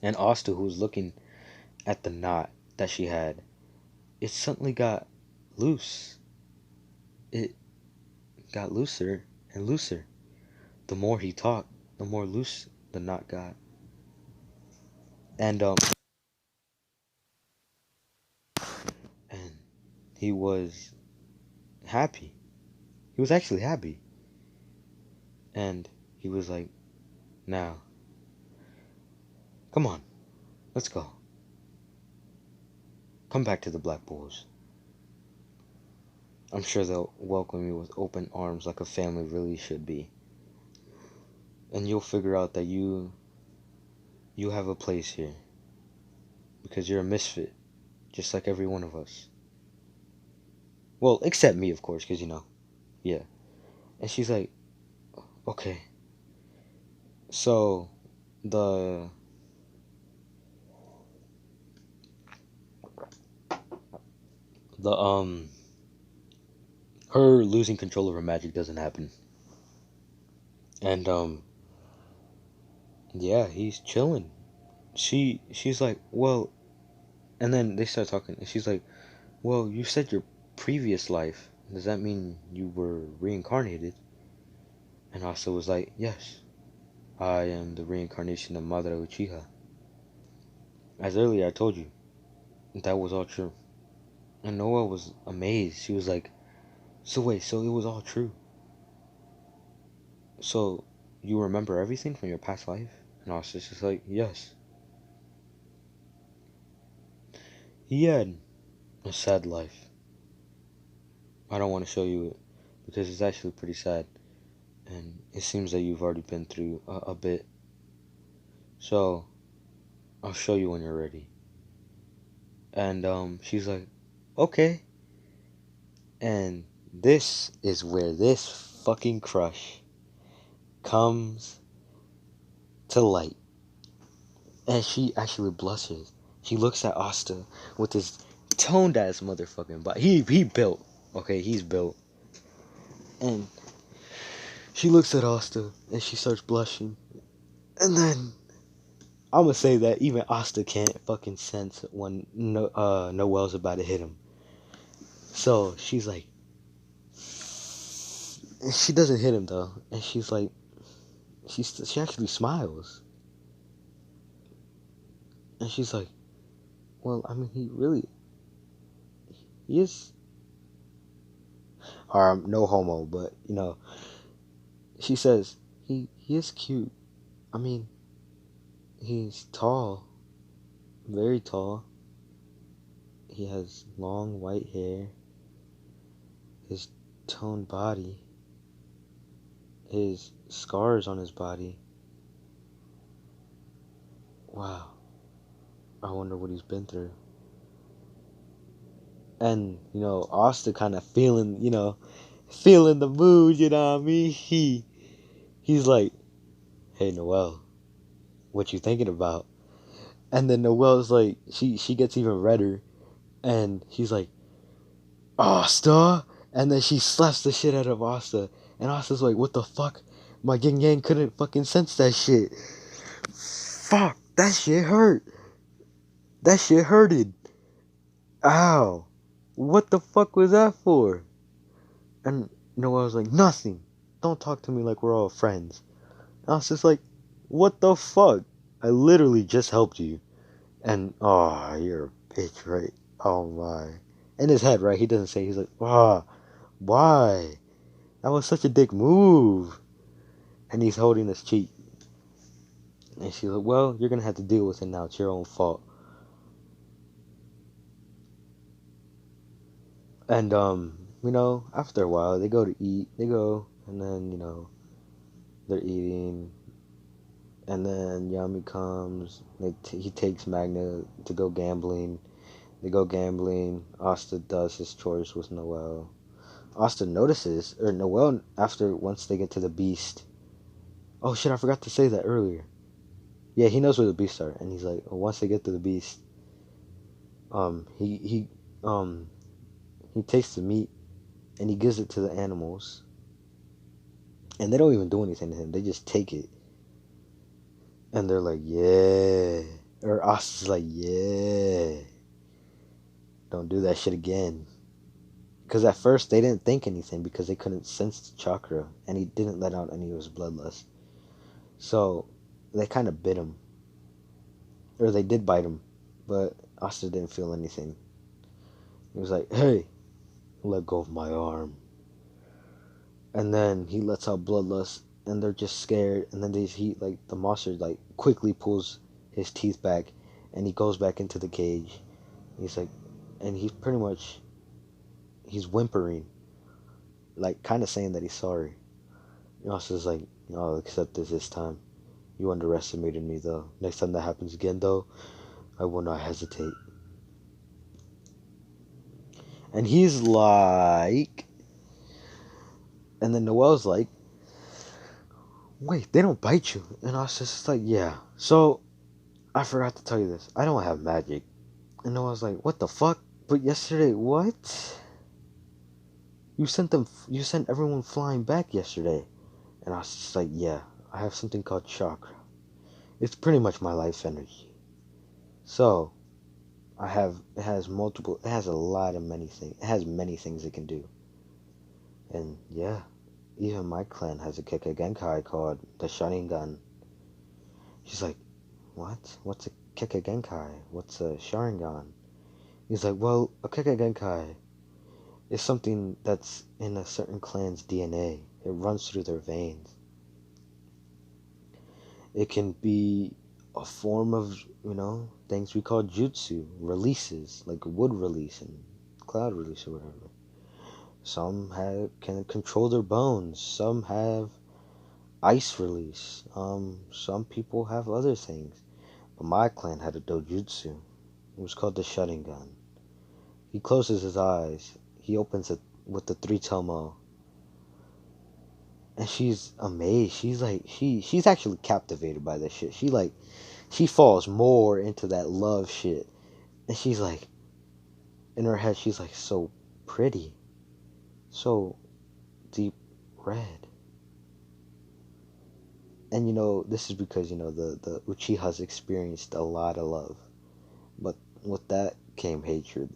And Asta, who was looking at the knot that she had, it suddenly got loose. It got looser and looser. The more he talked, the more loose the knot got. And and he was happy. He was actually happy. And he was like, now, come on, let's go. Come back to the Black Bulls. I'm sure they'll welcome you with open arms like a family really should be. And you'll figure out that you have a place here. Because you're a misfit, just like every one of us. Well, except me, of course, because, yeah. And she's like, okay. So, the her losing control of her magic doesn't happen. And yeah, he's chilling. She's like, well, and then they start talking, and she's like, well, you said your previous life. Does that mean you were reincarnated? And Asta was like, yes, I am the reincarnation of Madara Uchiha. As earlier I told you, that was all true. And Noah was amazed. She was like, so wait, so it was all true? So you remember everything from your past life? And Asta's just like, yes. He had a sad life. I don't want to show you it because it's actually pretty sad. And it seems that you've already been through a bit. So I'll show you when you're ready. And she's like, okay. And this is where this fucking crush comes to light. And she actually blushes. She looks at Asta with his toned ass motherfucking body. He built. Okay, he's built. And she looks at Asta and she starts blushing. And then I'm gonna say that even Asta can't fucking sense when Noel's about to hit him. So she's like, she doesn't hit him though, and she's like, she actually smiles, and she's like, well, I mean, he is, or no homo, but she says he is cute. I mean, he's tall, very tall. He has long white hair. His toned body. His scars on his body. Wow. I wonder what he's been through. And, Asta kind of feeling the mood, you know what I mean? He's like, hey, Noelle, what you thinking about? And then Noelle's like, she gets even redder, and she's like, Asta! And then she slaps the shit out of Asta, and Asta's like, what the fuck? My gang couldn't fucking sense that shit. Fuck, that shit hurt. That shit hurted. Ow. What the fuck was that for? And Noah was like, nothing. Don't talk to me like we're all friends. And I was just like, what the fuck? I literally just helped you. And, oh, you're a bitch, right? Oh my. In his head, right? He doesn't say, he's like, why? That was such a dick move. And he's holding his cheek. And she's like, well, you're gonna have to deal with it now. It's your own fault. And, after a while, they go to eat. They go, and then, They're eating, and then Yami comes. He takes Magna to go gambling. They go gambling. Asta does his chores with Noelle. Asta notices, or Noelle, once they get to the beast. Oh shit! I forgot to say that earlier. Yeah, he knows where the beasts are, and he's like, oh, once they get to the beast, um, he he um he takes the meat and he gives it to the animals, and they don't even do anything to him. They just take it, and they're like, yeah, or Asta's like, yeah, don't do that shit again. Because at first they didn't think anything because they couldn't sense the chakra, and he didn't let out any of his bloodlust. So they kind of bit him, or they did bite him, but Asta didn't feel anything. He was like, hey, let go of my arm. And then he lets out bloodlust, and they're just scared. And then the monster like quickly pulls his teeth back, and he goes back into the cage. He's like, and he's whimpering, like kind of saying that he's sorry. Monster's like, I'll accept this time. You underestimated me though. Next time that happens again though, I will not hesitate. And he's like, and then Noelle's like, wait, they don't bite you. And I was just like, yeah. So I forgot to tell you this. I don't have magic. And I was like, what the fuck? But yesterday, what? You sent everyone flying back yesterday. And I was just like, yeah, I have something called chakra. It's pretty much my life energy. So, it has many things it can do. And yeah, even my clan has a Kekkei Genkai called the Sharingan. She's like, what? What's a Kekkei Genkai? What's a Sharingan? He's like, well, a Kekkei Genkai is something that's in a certain clan's DNA. It runs through their veins. It can be a form of, things we call jutsu, releases, like wood release and cloud release or whatever. Some can control their bones. Some have ice release. Some people have other things. But my clan had a dojutsu. It was called the Sharingan. He closes his eyes. He opens it with the three tomo. And she's amazed. She's like, she's actually captivated by this shit. She falls more into that love shit. And she's like, in her head, she's like, so pretty. So deep red. And this is because, the Uchihas experienced a lot of love. But with that came hatred.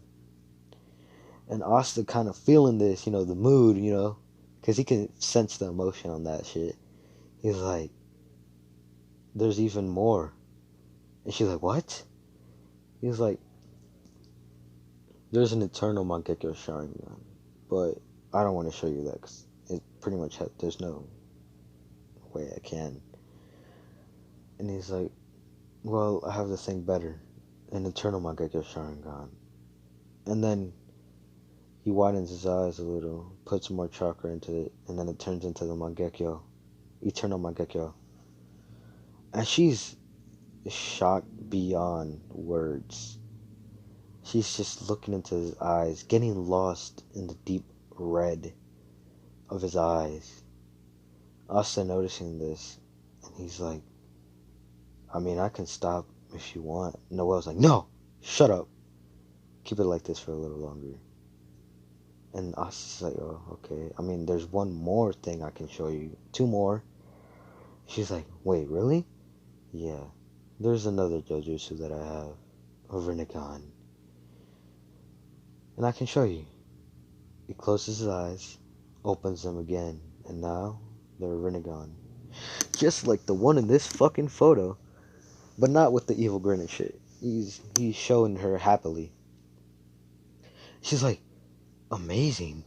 And Asta kind of feeling this, the mood, because he can sense the emotion on that shit. He's like, there's even more. And she's like, what? He's like, there's an eternal Mangekyo Sharingan, but I don't want to show you that because it pretty much there's no way I can. And he's like, well, I have the thing better, an eternal Mangekyo Sharingan. And then he widens his eyes a little, puts some more chakra into it, and then it turns into the Mangekyo, eternal Mangekyo. And she's shocked beyond words. She's just looking into his eyes, getting lost in the deep red of his eyes. Asta noticing this, and he's like, I mean, I can stop if you want. Noelle's like, no, shut up. Keep it like this for a little longer. And Asta's like, oh, okay. I mean, there's one more thing I can show you. Two more. She's like, wait, really? Yeah. There's another Jojutsu that I have. A Rinnegan. And I can show you. He closes his eyes, opens them again, and now they're a Rinnegan. Just like the one in this fucking photo. But not with the evil grin and shit. He's showing her happily. She's like, amazing.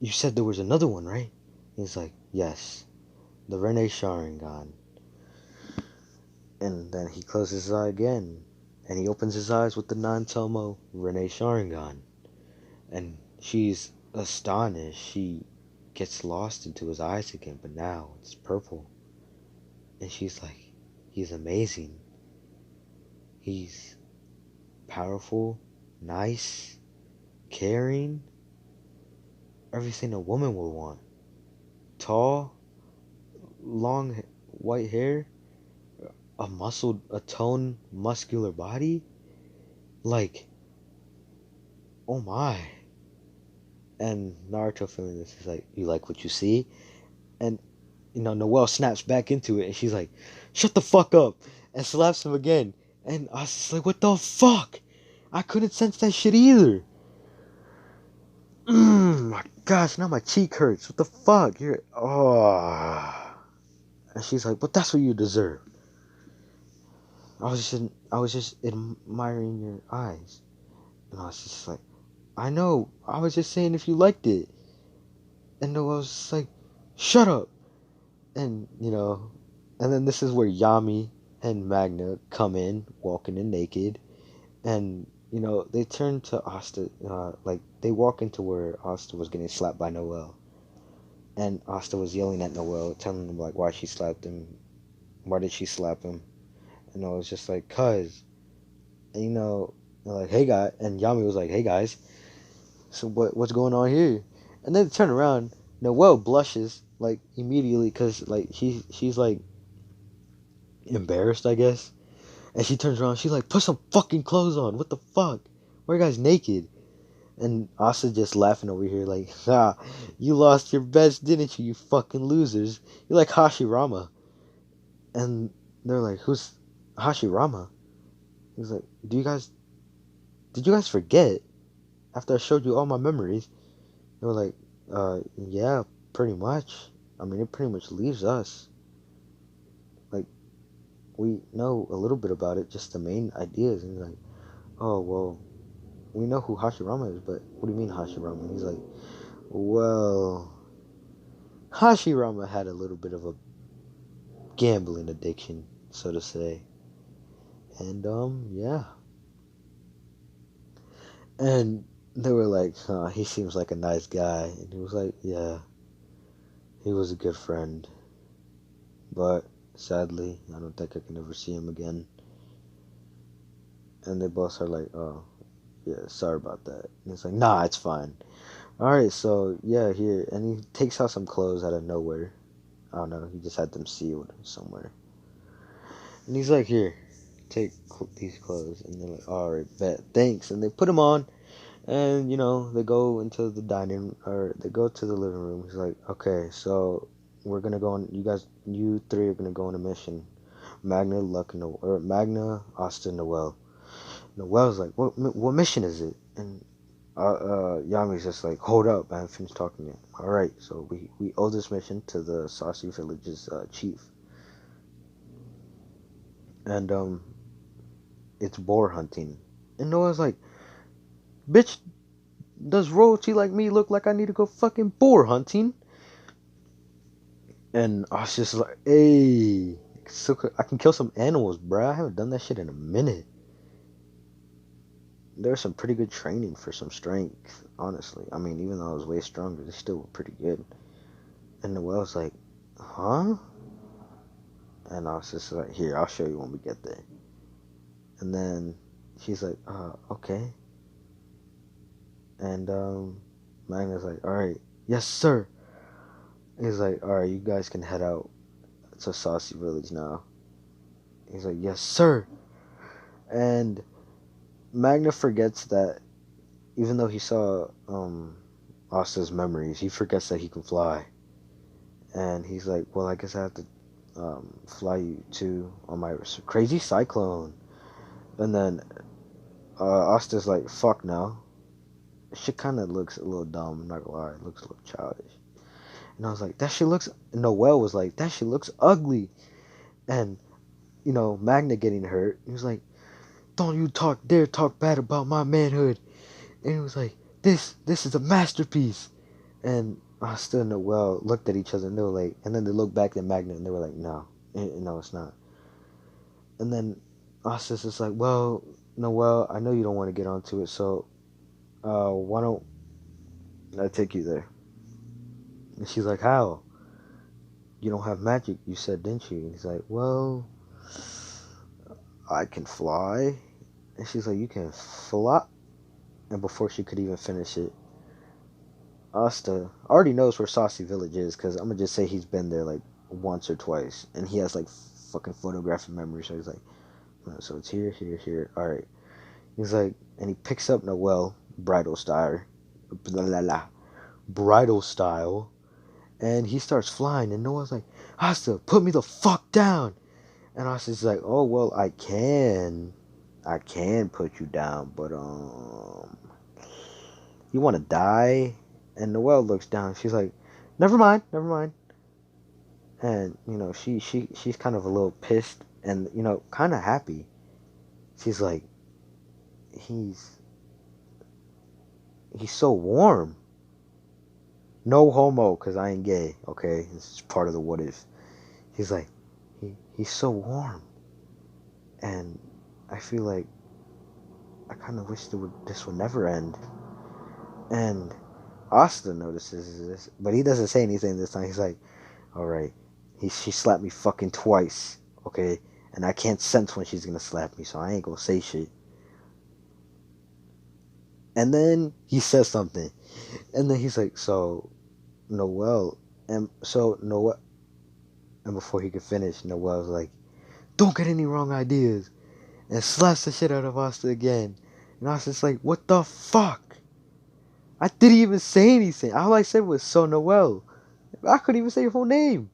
You said there was another one, right? He's like, yes. The Rene Sharingan. And then he closes his eye again. And he opens his eyes with the non-Tomo Rene Sharingan. And she's astonished. She gets lost into his eyes again, but now it's purple. And she's like, he's amazing. He's powerful, nice, caring, everything a woman would want. Tall, long white hair, a toned, muscular body. Like, oh my. And Naruto feeling this is like, you like what you see? And, Noelle snaps back into it and she's like, shut the fuck up! And slaps him again. And I was just like, what the fuck? I couldn't sense that shit either. My gosh, now my cheek hurts. What the fuck? Oh. And she's like, but that's what you deserve. I was just admiring your eyes. And I was just like, I know. I was just saying if you liked it. And I was just like, shut up. And, and then this is where Yami and Magna come in, walking in naked. And, they turn to Asta, they walk into where Asta was getting slapped by Noelle. And Asta was yelling at Noelle, telling him, like, why she slapped him. Why did she slap him? And I was just like, cuz. And, they're like, hey, guy. And Yami was like, hey, guys. So what's going on here? And then they turn around. Noelle blushes, like, immediately, because, like, she's like, embarrassed, I guess. And she turns around. She's like, put some fucking clothes on. What the fuck? Why are you guys naked? And Asa just laughing over here like, you lost your best, didn't you fucking losers? You're like Hashirama. And they're like, who's Hashirama? He's like, did you guys forget? After I showed you all my memories. They were like, yeah, pretty much. I mean, it pretty much leaves us. Like, we know a little bit about it, just the main ideas. And he's like, oh, well, we know who Hashirama is, but what do you mean Hashirama? And he's like, well, Hashirama had a little bit of a gambling addiction, so to say. And, yeah. And they were like, he seems like a nice guy. And he was like, yeah, he was a good friend. But, sadly, I don't think I can ever see him again. And they both are like, oh, yeah, sorry about that. And he's like, nah, it's fine. Alright, so, yeah, here. And he takes out some clothes out of nowhere. I don't know, he just had them sealed somewhere. And he's like, here, take these clothes. And they're like, alright, bet, thanks. And they put them on. And, they go into the they go to the living room. He's like, okay, so we're going to go on, you three are going to go on a mission. Magna, Asta, Noelle. Noelle's like, what mission is it? And Yami's just like, hold up, I haven't finished talking yet. Alright, so we owe this mission to the Saucy Village's chief. And, it's boar hunting. And Noelle's like, bitch, does royalty like me look like I need to go fucking boar hunting? And I was just like, hey, so I can kill some animals, bruh. I haven't done that shit in a minute. There's some pretty good training for some strength, honestly. I mean, even though I was way stronger, they still were pretty good. And Noelle's like, huh? And I was just like, here, I'll show you when we get there. And then she's like, okay. And Magna's like, alright, yes sir. He's like, alright, you guys can head out to Saucy Village now. He's like, yes sir. And Magna forgets that even though he saw Asta's memories, he forgets that he can fly. And he's like, well, I guess I have to fly you to on my crazy cyclone. And then Asta's like, fuck no. Shit kind of looks a little dumb, I'm not gonna lie. It looks a little childish. And I was like, that shit looks... Noelle was like, that shit looks ugly. And, Magna getting hurt. He was like, don't you dare talk bad about my manhood. And he was like, this is a masterpiece. And Asta and Noelle looked at each other and they were like... And then they looked back at Magna and they were like, no, it's not. And then Asta's just like, well, Noelle, I know you don't want to get onto it, so... why don't I take you there? And she's like, how? You don't have magic, you said, didn't you? And he's like, well, I can fly. And she's like, you can fly? And before she could even finish it, Asta already knows where Saucy Village is, because I'm going to just say he's been there like once or twice. And he has like fucking photographic memory. So he's like, oh, so it's here, here, here. Alright. He's like, and he picks up Noelle, bridal style. Blah, blah, blah, bridal style. And he starts flying. And Noelle's like, Asta, put me the fuck down. And Asta's like, oh, well, I can put you down, but, you want to die? And Noelle looks down. She's like, never mind. And, you know, she's kind of a little pissed and, you know, kind of happy. She's like, he's so warm. No homo, because I ain't gay, okay? This is part of the what if. He's like, he's so warm. And I feel like I kind of wish this would never end. And Asta notices this, but he doesn't say anything this time. He's like, alright, she slapped me fucking twice, okay? And I can't sense when she's gonna slap me, so I ain't gonna say shit. And then he says something. And then he's like, so, Noelle. And before he could finish, Noelle's like, don't get any wrong ideas. And slaps the shit out of Asta again. And Asta's like, what the fuck? I didn't even say anything. All I said was, so Noelle. I couldn't even say your whole name.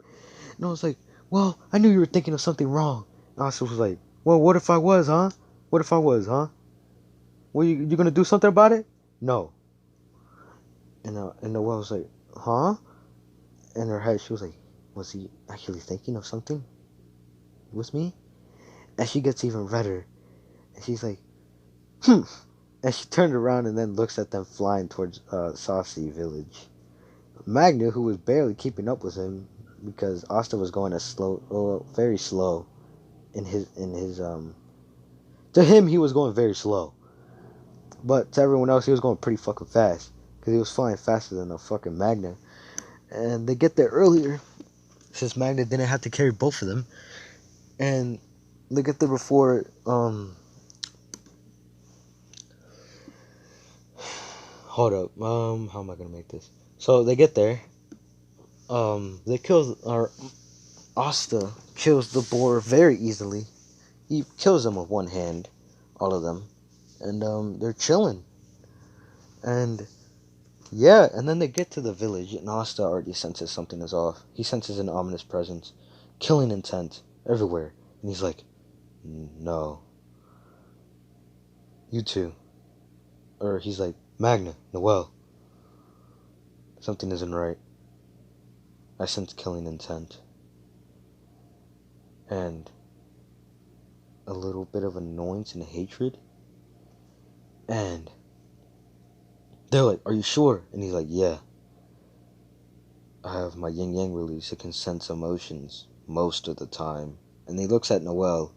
And I was like, well, I knew you were thinking of something wrong. And Asta was like, well, what if I was, huh? What if I was, huh? Well, you gonna do something about it? No. And Noelle was like, huh? In her head, she was like, was he actually thinking of something with me? And she gets even redder. And she's like, And she turned around and then looks at them flying towards Saucy Village. Magna, who was barely keeping up with him because Asta was going very slow in his to him he was going very slow. But to everyone else he was going pretty fucking fast because he was flying faster than a fucking Magna. And they get there earlier since Magna didn't have to carry both of them. And they get there before hold up. How am I gonna make this? So they get there. They kill Asta kills the boar very easily. He kills them with one hand, all of them, and they're chilling. And yeah, and then they get to the village, and Asta already senses something is off. He senses an ominous presence, killing intent everywhere, and he's like, "No, you two," or he's like, "Magna, Noelle, something isn't right. I sense killing intent." And a little bit of annoyance and hatred. And they're like, are you sure? And he's like, yeah. I have my yin yang release. It can sense emotions most of the time. And he looks at Noelle.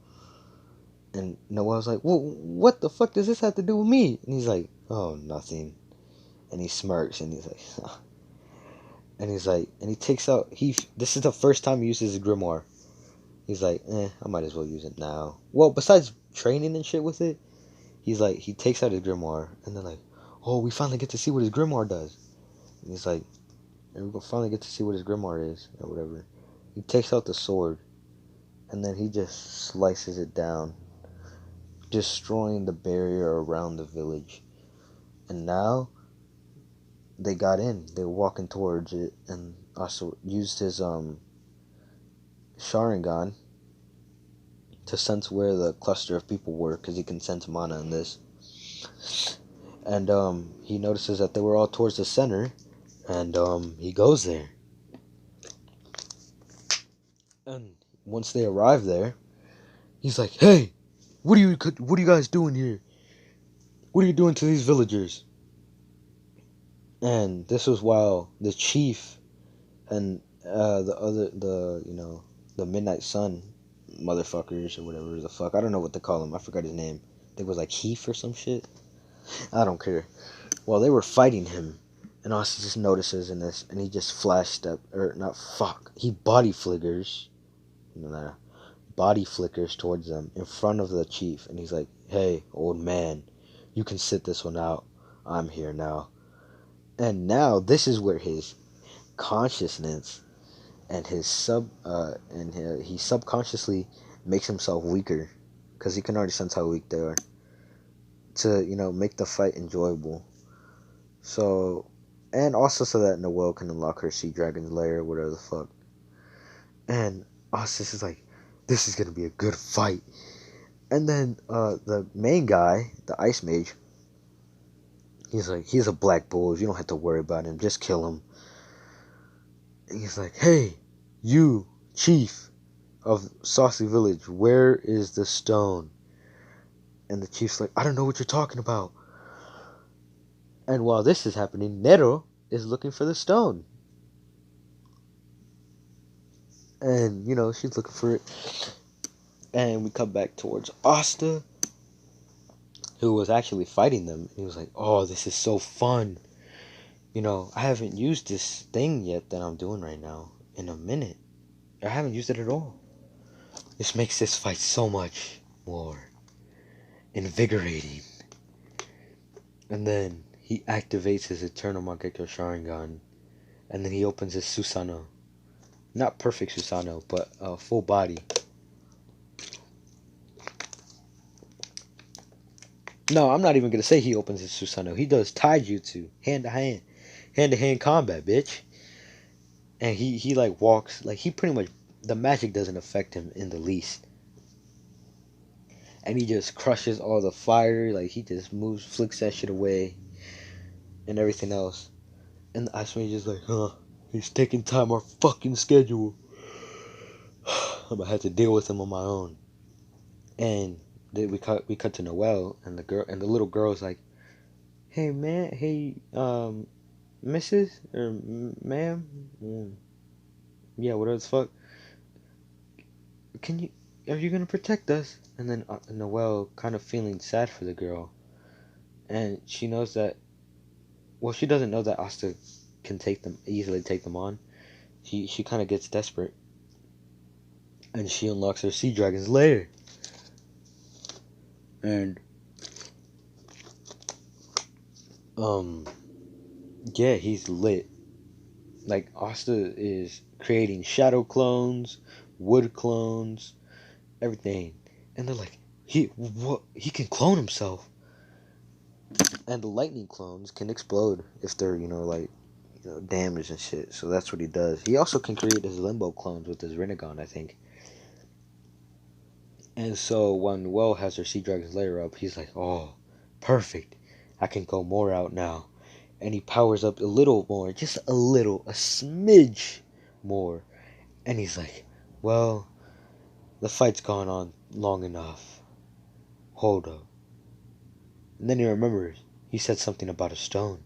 And Noelle's like, well, what the fuck does this have to do with me? And he's like, oh, nothing. And he smirks and he's like, and he takes out, this is the first time he uses his grimoire. He's like, I might as well use it now. Well, besides training and shit with it, he's like, he takes out his grimoire, and they're like, oh, we finally get to see what his grimoire does. And he's like, and we finally get to see what his grimoire is, or whatever. He takes out the sword, and then he just slices it down, destroying the barrier around the village. And now, they got in. They were walking towards it, and also used his, Sharingan to sense where the cluster of people were, because he can sense mana in this. And he notices that they were all towards the center, and he goes there. And once they arrive there, he's like, hey, what are you guys doing here? What are you doing to these villagers? And this was while the chief and the Midnight Sun motherfuckers or whatever the fuck, I don't know what to call him, I forgot his name. I think it was like Heath or some shit. I don't care. Well, they were fighting him, And Asta just notices in this, and he just flash step, or not, fuck. He body flickers, body flickers towards them in front of the chief, and he's like, "Hey, old man, you can sit this one out. I'm here now." And now this is where his consciousness and he subconsciously makes himself weaker, because he can already sense how weak they are, to make the fight enjoyable. So, and also so that Noelle can unlock her sea dragon's lair, or whatever the fuck. And Ostis is like, this is gonna be a good fight. And then the main guy, the ice mage, he's like, he's a black bull. You don't have to worry about him. Just kill him. And he's like, hey, you, chief of Saucy Village, where is the stone? And the chief's like, I don't know what you're talking about. And while this is happening, Nero is looking for the stone. And, she's looking for it. And we come back towards Asta, who was actually fighting them. And he was like, oh, this is so fun. I haven't used this thing yet that I'm doing right now in a minute. I haven't used it at all. This makes this fight so much more invigorating. And then he activates his Eternal Mangekyo Sharingan. And then he opens his Susanoo. Not perfect Susanoo, but full body. No, I'm not even going to say he opens his Susanoo. He does taijutsu, hand-to-hand combat, bitch. And he like walks, like he pretty much, the magic doesn't affect him in the least. And he just crushes all the fire, like he just moves, flicks that shit away, and everything else. And the Ice Mage is like, he's taking time our fucking schedule. I'm gonna have to deal with him on my own. And we cut to Noelle, and the little girl's like, hey man, hey Mrs. or ma'am, yeah, whatever the fuck. Are you gonna protect us? And then Noelle, kind of feeling sad for the girl, and she knows that. Well, she doesn't know that Asta can easily take them on. She kind of gets desperate, and she unlocks her sea dragon's lair. And yeah, he's lit. Like, Asta is creating shadow clones, wood clones, everything. And they're like, he can clone himself. And the lightning clones can explode if they're, damaged and shit. So that's what he does. He also can create his limbo clones with his Rinnegan, I think. And so when Noelle has her Sea Dragon's lair up, he's like, oh, perfect. I can go more out now. And he powers up a little more, just a little, a smidge more. And he's like, well, the fight's gone on long enough. Hold up. And then he remembers, he said something about a stone.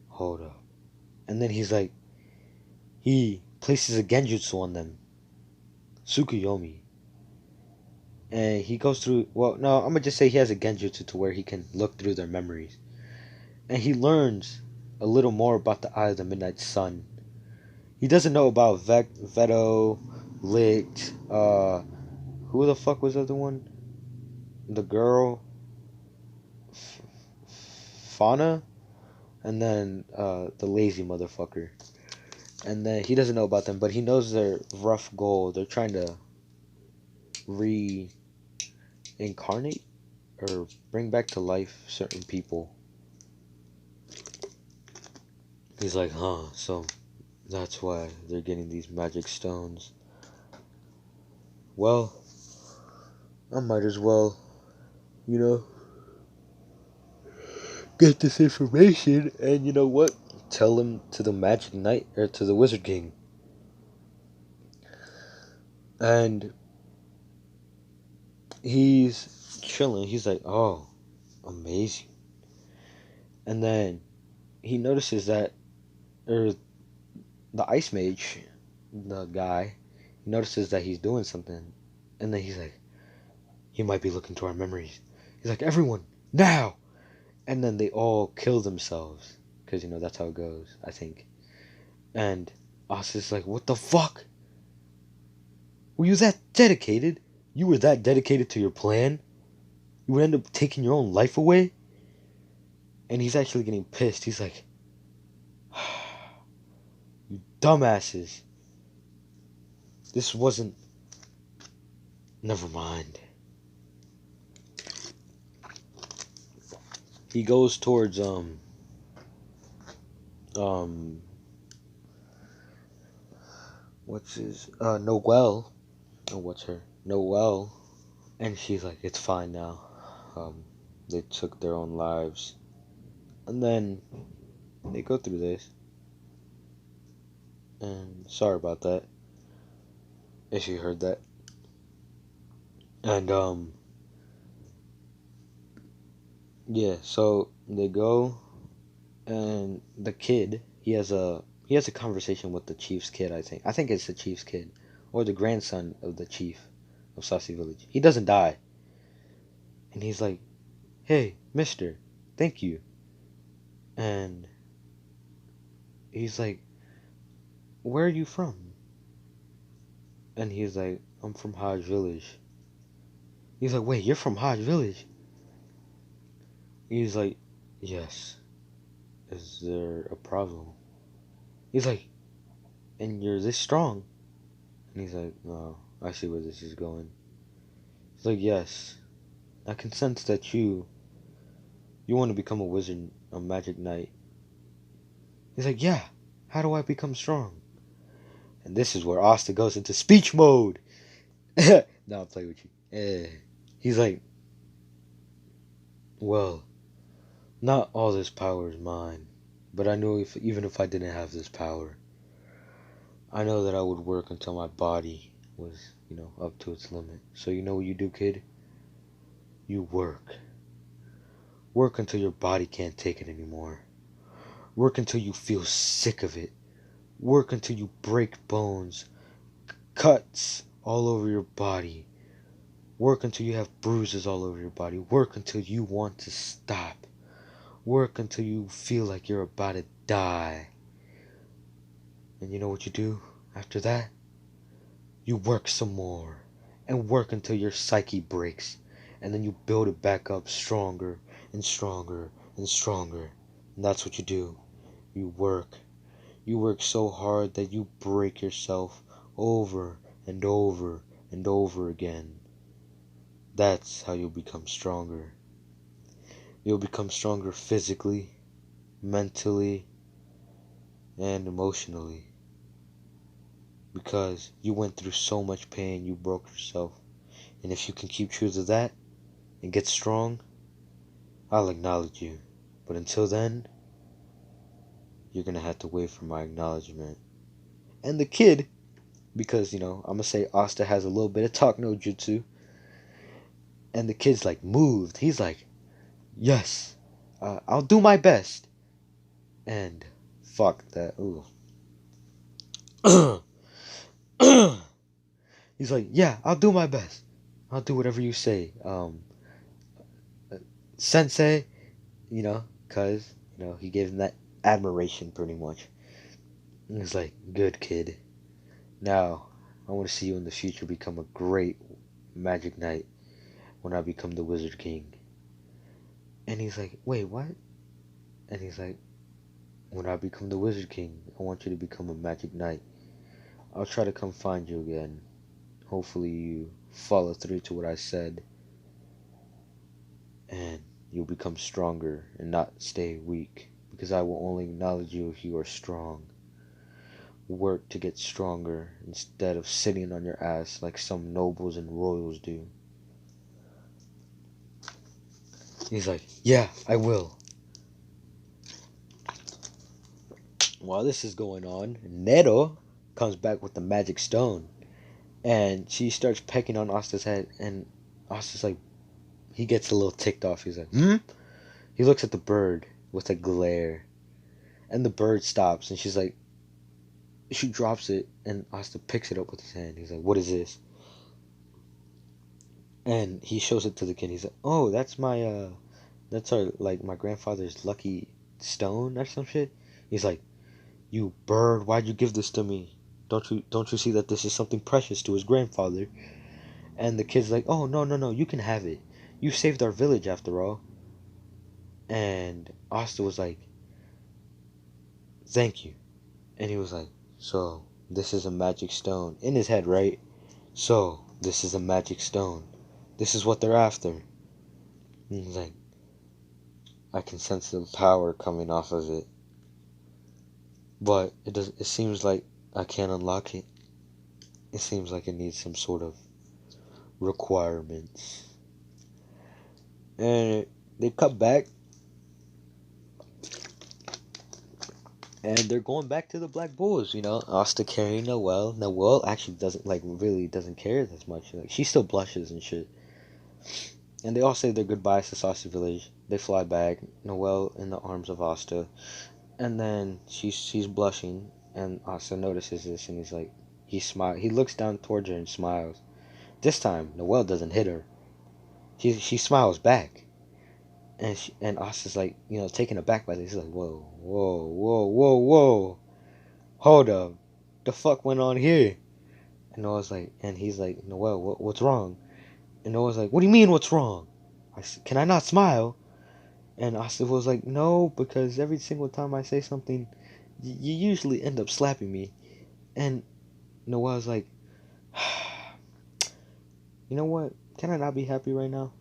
Hold up. And then he's like, he places a genjutsu on them. Tsukuyomi. And he goes through, well, no, I'm going to just say he has a genjutsu to where he can look through their memories. And he learns a little more about the Eye of the Midnight Sun. He doesn't know about Veto, Licht, who the fuck was the other one? The girl, Fauna, and then the lazy motherfucker. And then he doesn't know about them, but he knows their rough goal. They're trying to reincarnate or bring back to life certain people. He's like, so that's why they're getting these magic stones. Well, I might as well, get this information, and you know what? Tell him to the Magic Knight, or to the Wizard King. And he's chilling. He's like, oh, amazing. And then he notices that, or the Ice Mage, the guy, he notices that he's doing something. And then he's like, he might be looking to our memories. He's like, everyone, now! And then they all kill themselves. because that's how it goes, I think. And Asta's like, what the fuck? Were you that dedicated? You were that dedicated to your plan? You would end up taking your own life away? And he's actually getting pissed. He's like, you dumbasses. This wasn't... Never mind. He goes towards, what's his, Noelle. Oh, what's her? Noelle. And she's like, it's fine now. They took their own lives. And then they go through this. And sorry about that, if you heard that. And, yeah, so they go, and the kid, he has a conversation with the chief's kid, I think. I think it's the chief's kid, or the grandson of the chief of Saucy Village. He doesn't die. And he's like, hey, mister, thank you. And he's like, where are you from? And he's like, I'm from Hajj Village. He's like, wait, you're from Hajj Village? He's like, yes. Is there a problem? He's like, and you're this strong? And he's like, no, I see where this is going. He's like, yes. I can sense that you want to become a wizard, a magic knight. He's like, yeah. How do I become strong? And this is where Asta goes into speech mode. No, I'll play with you. He's like, well, not all this power is mine, but I know even if I didn't have this power, I know that I would work until my body was, up to its limit. So you know what you do, kid? You work. Work until your body can't take it anymore. Work until you feel sick of it. Work until you break bones, cuts all over your body. Work until you have bruises all over your body. Work until you want to stop. Work until you feel like you're about to die. And you know what you do after that? You work some more. And work until your psyche breaks. And then you build it back up stronger and stronger and stronger. And that's what you do. You work. You work so hard that you break yourself over and over and over again. That's how you'll become stronger. You'll become stronger physically, mentally, and emotionally. Because you went through so much pain, you broke yourself. And if you can keep true to that and get strong, I'll acknowledge you. But until then, you're gonna have to wait for my acknowledgement. And the kid, because, I'm gonna say Asta has a little bit of talk no jutsu. And the kid's like moved. He's like, yes, I'll do my best. And fuck that. Ooh. He's like, yeah, I'll do my best. I'll do whatever you say. Sensei, cause, he gave him that admiration pretty much. And he's like, good kid. Now, I want to see you in the future become a great magic knight when I become the Wizard King. And he's like, wait, what? And he's like, when I become the Wizard King, I want you to become a magic knight. I'll try to come find you again. Hopefully you follow through to what I said. And you'll become stronger and not stay weak. Because I will only acknowledge you if you are strong. Work to get stronger instead of sitting on your ass like some nobles and royals do. He's like, yeah, I will. While this is going on, Nero comes back with the magic stone. And she starts pecking on Asta's head. And Asta's like, he gets a little ticked off. He's like, He looks at the bird with a glare. And the bird stops. And she's like, she drops it. And Asta picks it up with his hand. He's like, what is this? And he shows it to the kid. He's like, oh, that's my grandfather's lucky stone or some shit. He's like, "You bird, why'd you give this to me? Don't you see that this is something precious to his grandfather?" And the kid's like, "Oh, no, no, no, you can have it. You saved our village after all." And Asta was like, "Thank you." And he was like, "So, this is a magic stone." In his head, right? "So, this is a magic stone. This is what they're after." And he's like, "I can sense the power coming off of it. But it seems like I can't unlock it. It seems like it needs some sort of requirements." And they cut back, and they're going back to the Black Bulls, Asta carrying Noelle. Noelle actually doesn't, like, really doesn't care as much. Like, she still blushes and shit. And they all say their goodbyes to Sausage Village. They fly back, Noelle in the arms of Asta. And then she's blushing, and Asta notices this, and he's like, he looks down towards her and smiles. This time, Noelle doesn't hit her. She smiles back. And Asta's like, taken aback by this. He's like, whoa, whoa, whoa, whoa, whoa. Hold up. The fuck went on here? And Noelle's like, and he's like, Noelle, what's wrong? And Noelle's like, what do you mean what's wrong? I said, can I not smile? And Asta was like, no, because every single time I say something, you usually end up slapping me. And Noelle's like, you know what? Can I not be happy right now?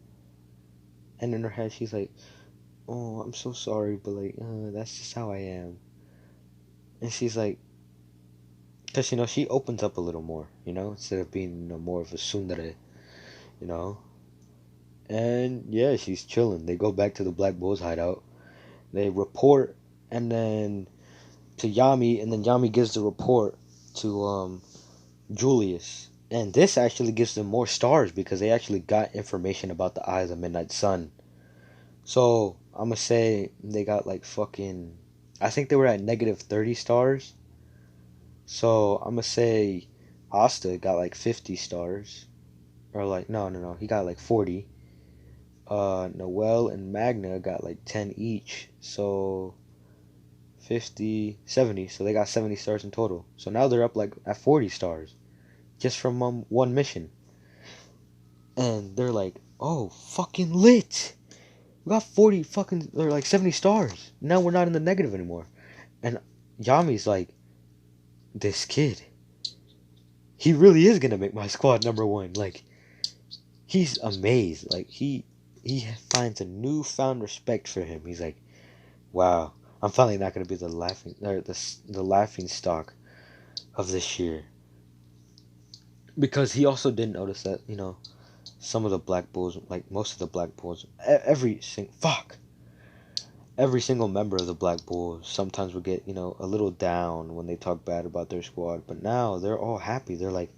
And in her head, she's like, oh, I'm so sorry, but like, that's just how I am. And she's like, because, she opens up a little more, instead of being, more of a tsundere, you know. And yeah, she's chilling. They go back to the Black Bulls hideout. They report, and then to Yami, and then Yami gives the report to Julius. And this actually gives them more stars because they actually got information about the Eye of the Midnight Sun. So I'm gonna say they got like fucking, I think they were at negative 30 stars. So I'm gonna say Asta got like 50 stars. Or like, no, he got like 40. Noelle and Magna got like 10 each. So 50, 70. So they got 70 stars in total. So now they're up like at 40 stars. Just from one mission. And they're like, oh, fucking lit. We got 40 fucking, or like 70 stars. Now we're not in the negative anymore. And Yami's like, this kid, he really is gonna make my squad number one. Like, he's amazed. Like, he finds a newfound respect for him. He's like, wow, I'm finally not gonna be the laughing stock of this year. Because he also didn't notice that, some of the Black Bulls, like most of the Black Bulls, every single member of the Black Bulls sometimes would get, a little down when they talk bad about their squad. But now they're all happy. They're like,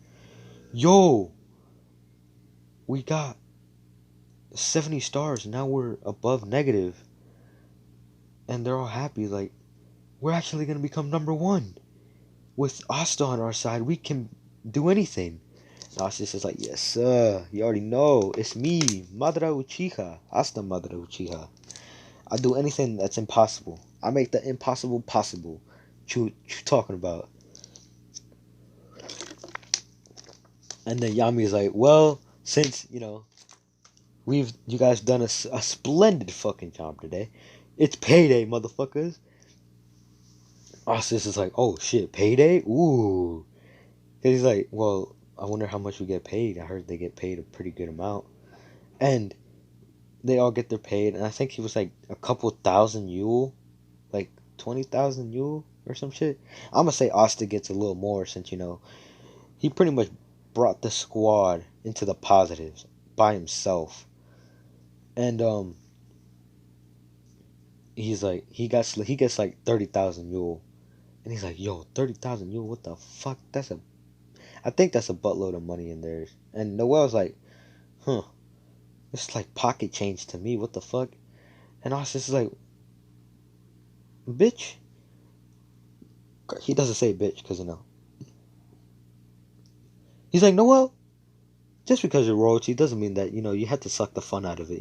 yo, we got 70 stars. Now we're above negative. And they're all happy. Like, we're actually going to become number one. With Asta on our side, we can do anything. And Asta is like, yes, sir. You already know. It's me, Madara Uchiha. Asta Madara Uchiha. I do anything that's impossible. I make the impossible possible. What you talking about? And then Yami's like, well, since, you guys done a splendid fucking job today. It's payday, motherfuckers. Ossis is like, oh shit, payday? Ooh. And he's like, well, I wonder how much we get paid. I heard they get paid a pretty good amount. And they all get their paid, and I think he was like a couple thousand Yule, like 20,000 Yule or some shit. I'm gonna say Asta gets a little more since, he pretty much brought the squad into the positives by himself. And he's like, he gets like 30,000 Yule. And he's like, yo, 30,000 Yule, what the fuck? I think that's a buttload of money in there. And Noelle's like, huh, it's like pocket change to me, what the fuck? And Austin's like, bitch? He doesn't say bitch, because, He's like, Noelle, just because you're royalty doesn't mean that, you have to suck the fun out of it,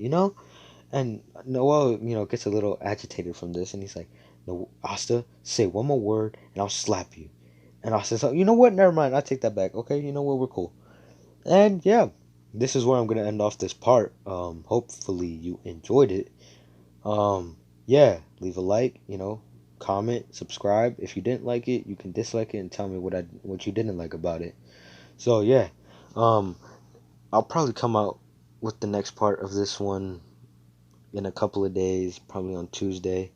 And Noel, gets a little agitated from this, and he's like, "No, Asta, say one more word, and I'll slap you." And Asta says, "You know what? Never mind. I take that back. Okay, you know what? We're cool." And yeah, this is where I'm gonna end off this part. Hopefully you enjoyed it. Yeah, leave a like. Comment, subscribe. If you didn't like it, you can dislike it and tell me what you didn't like about it. So yeah, um, I'll probably come out with the next part of this one in a couple of days, probably on Tuesday.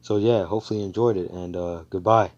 So yeah, hopefully you enjoyed it, and goodbye.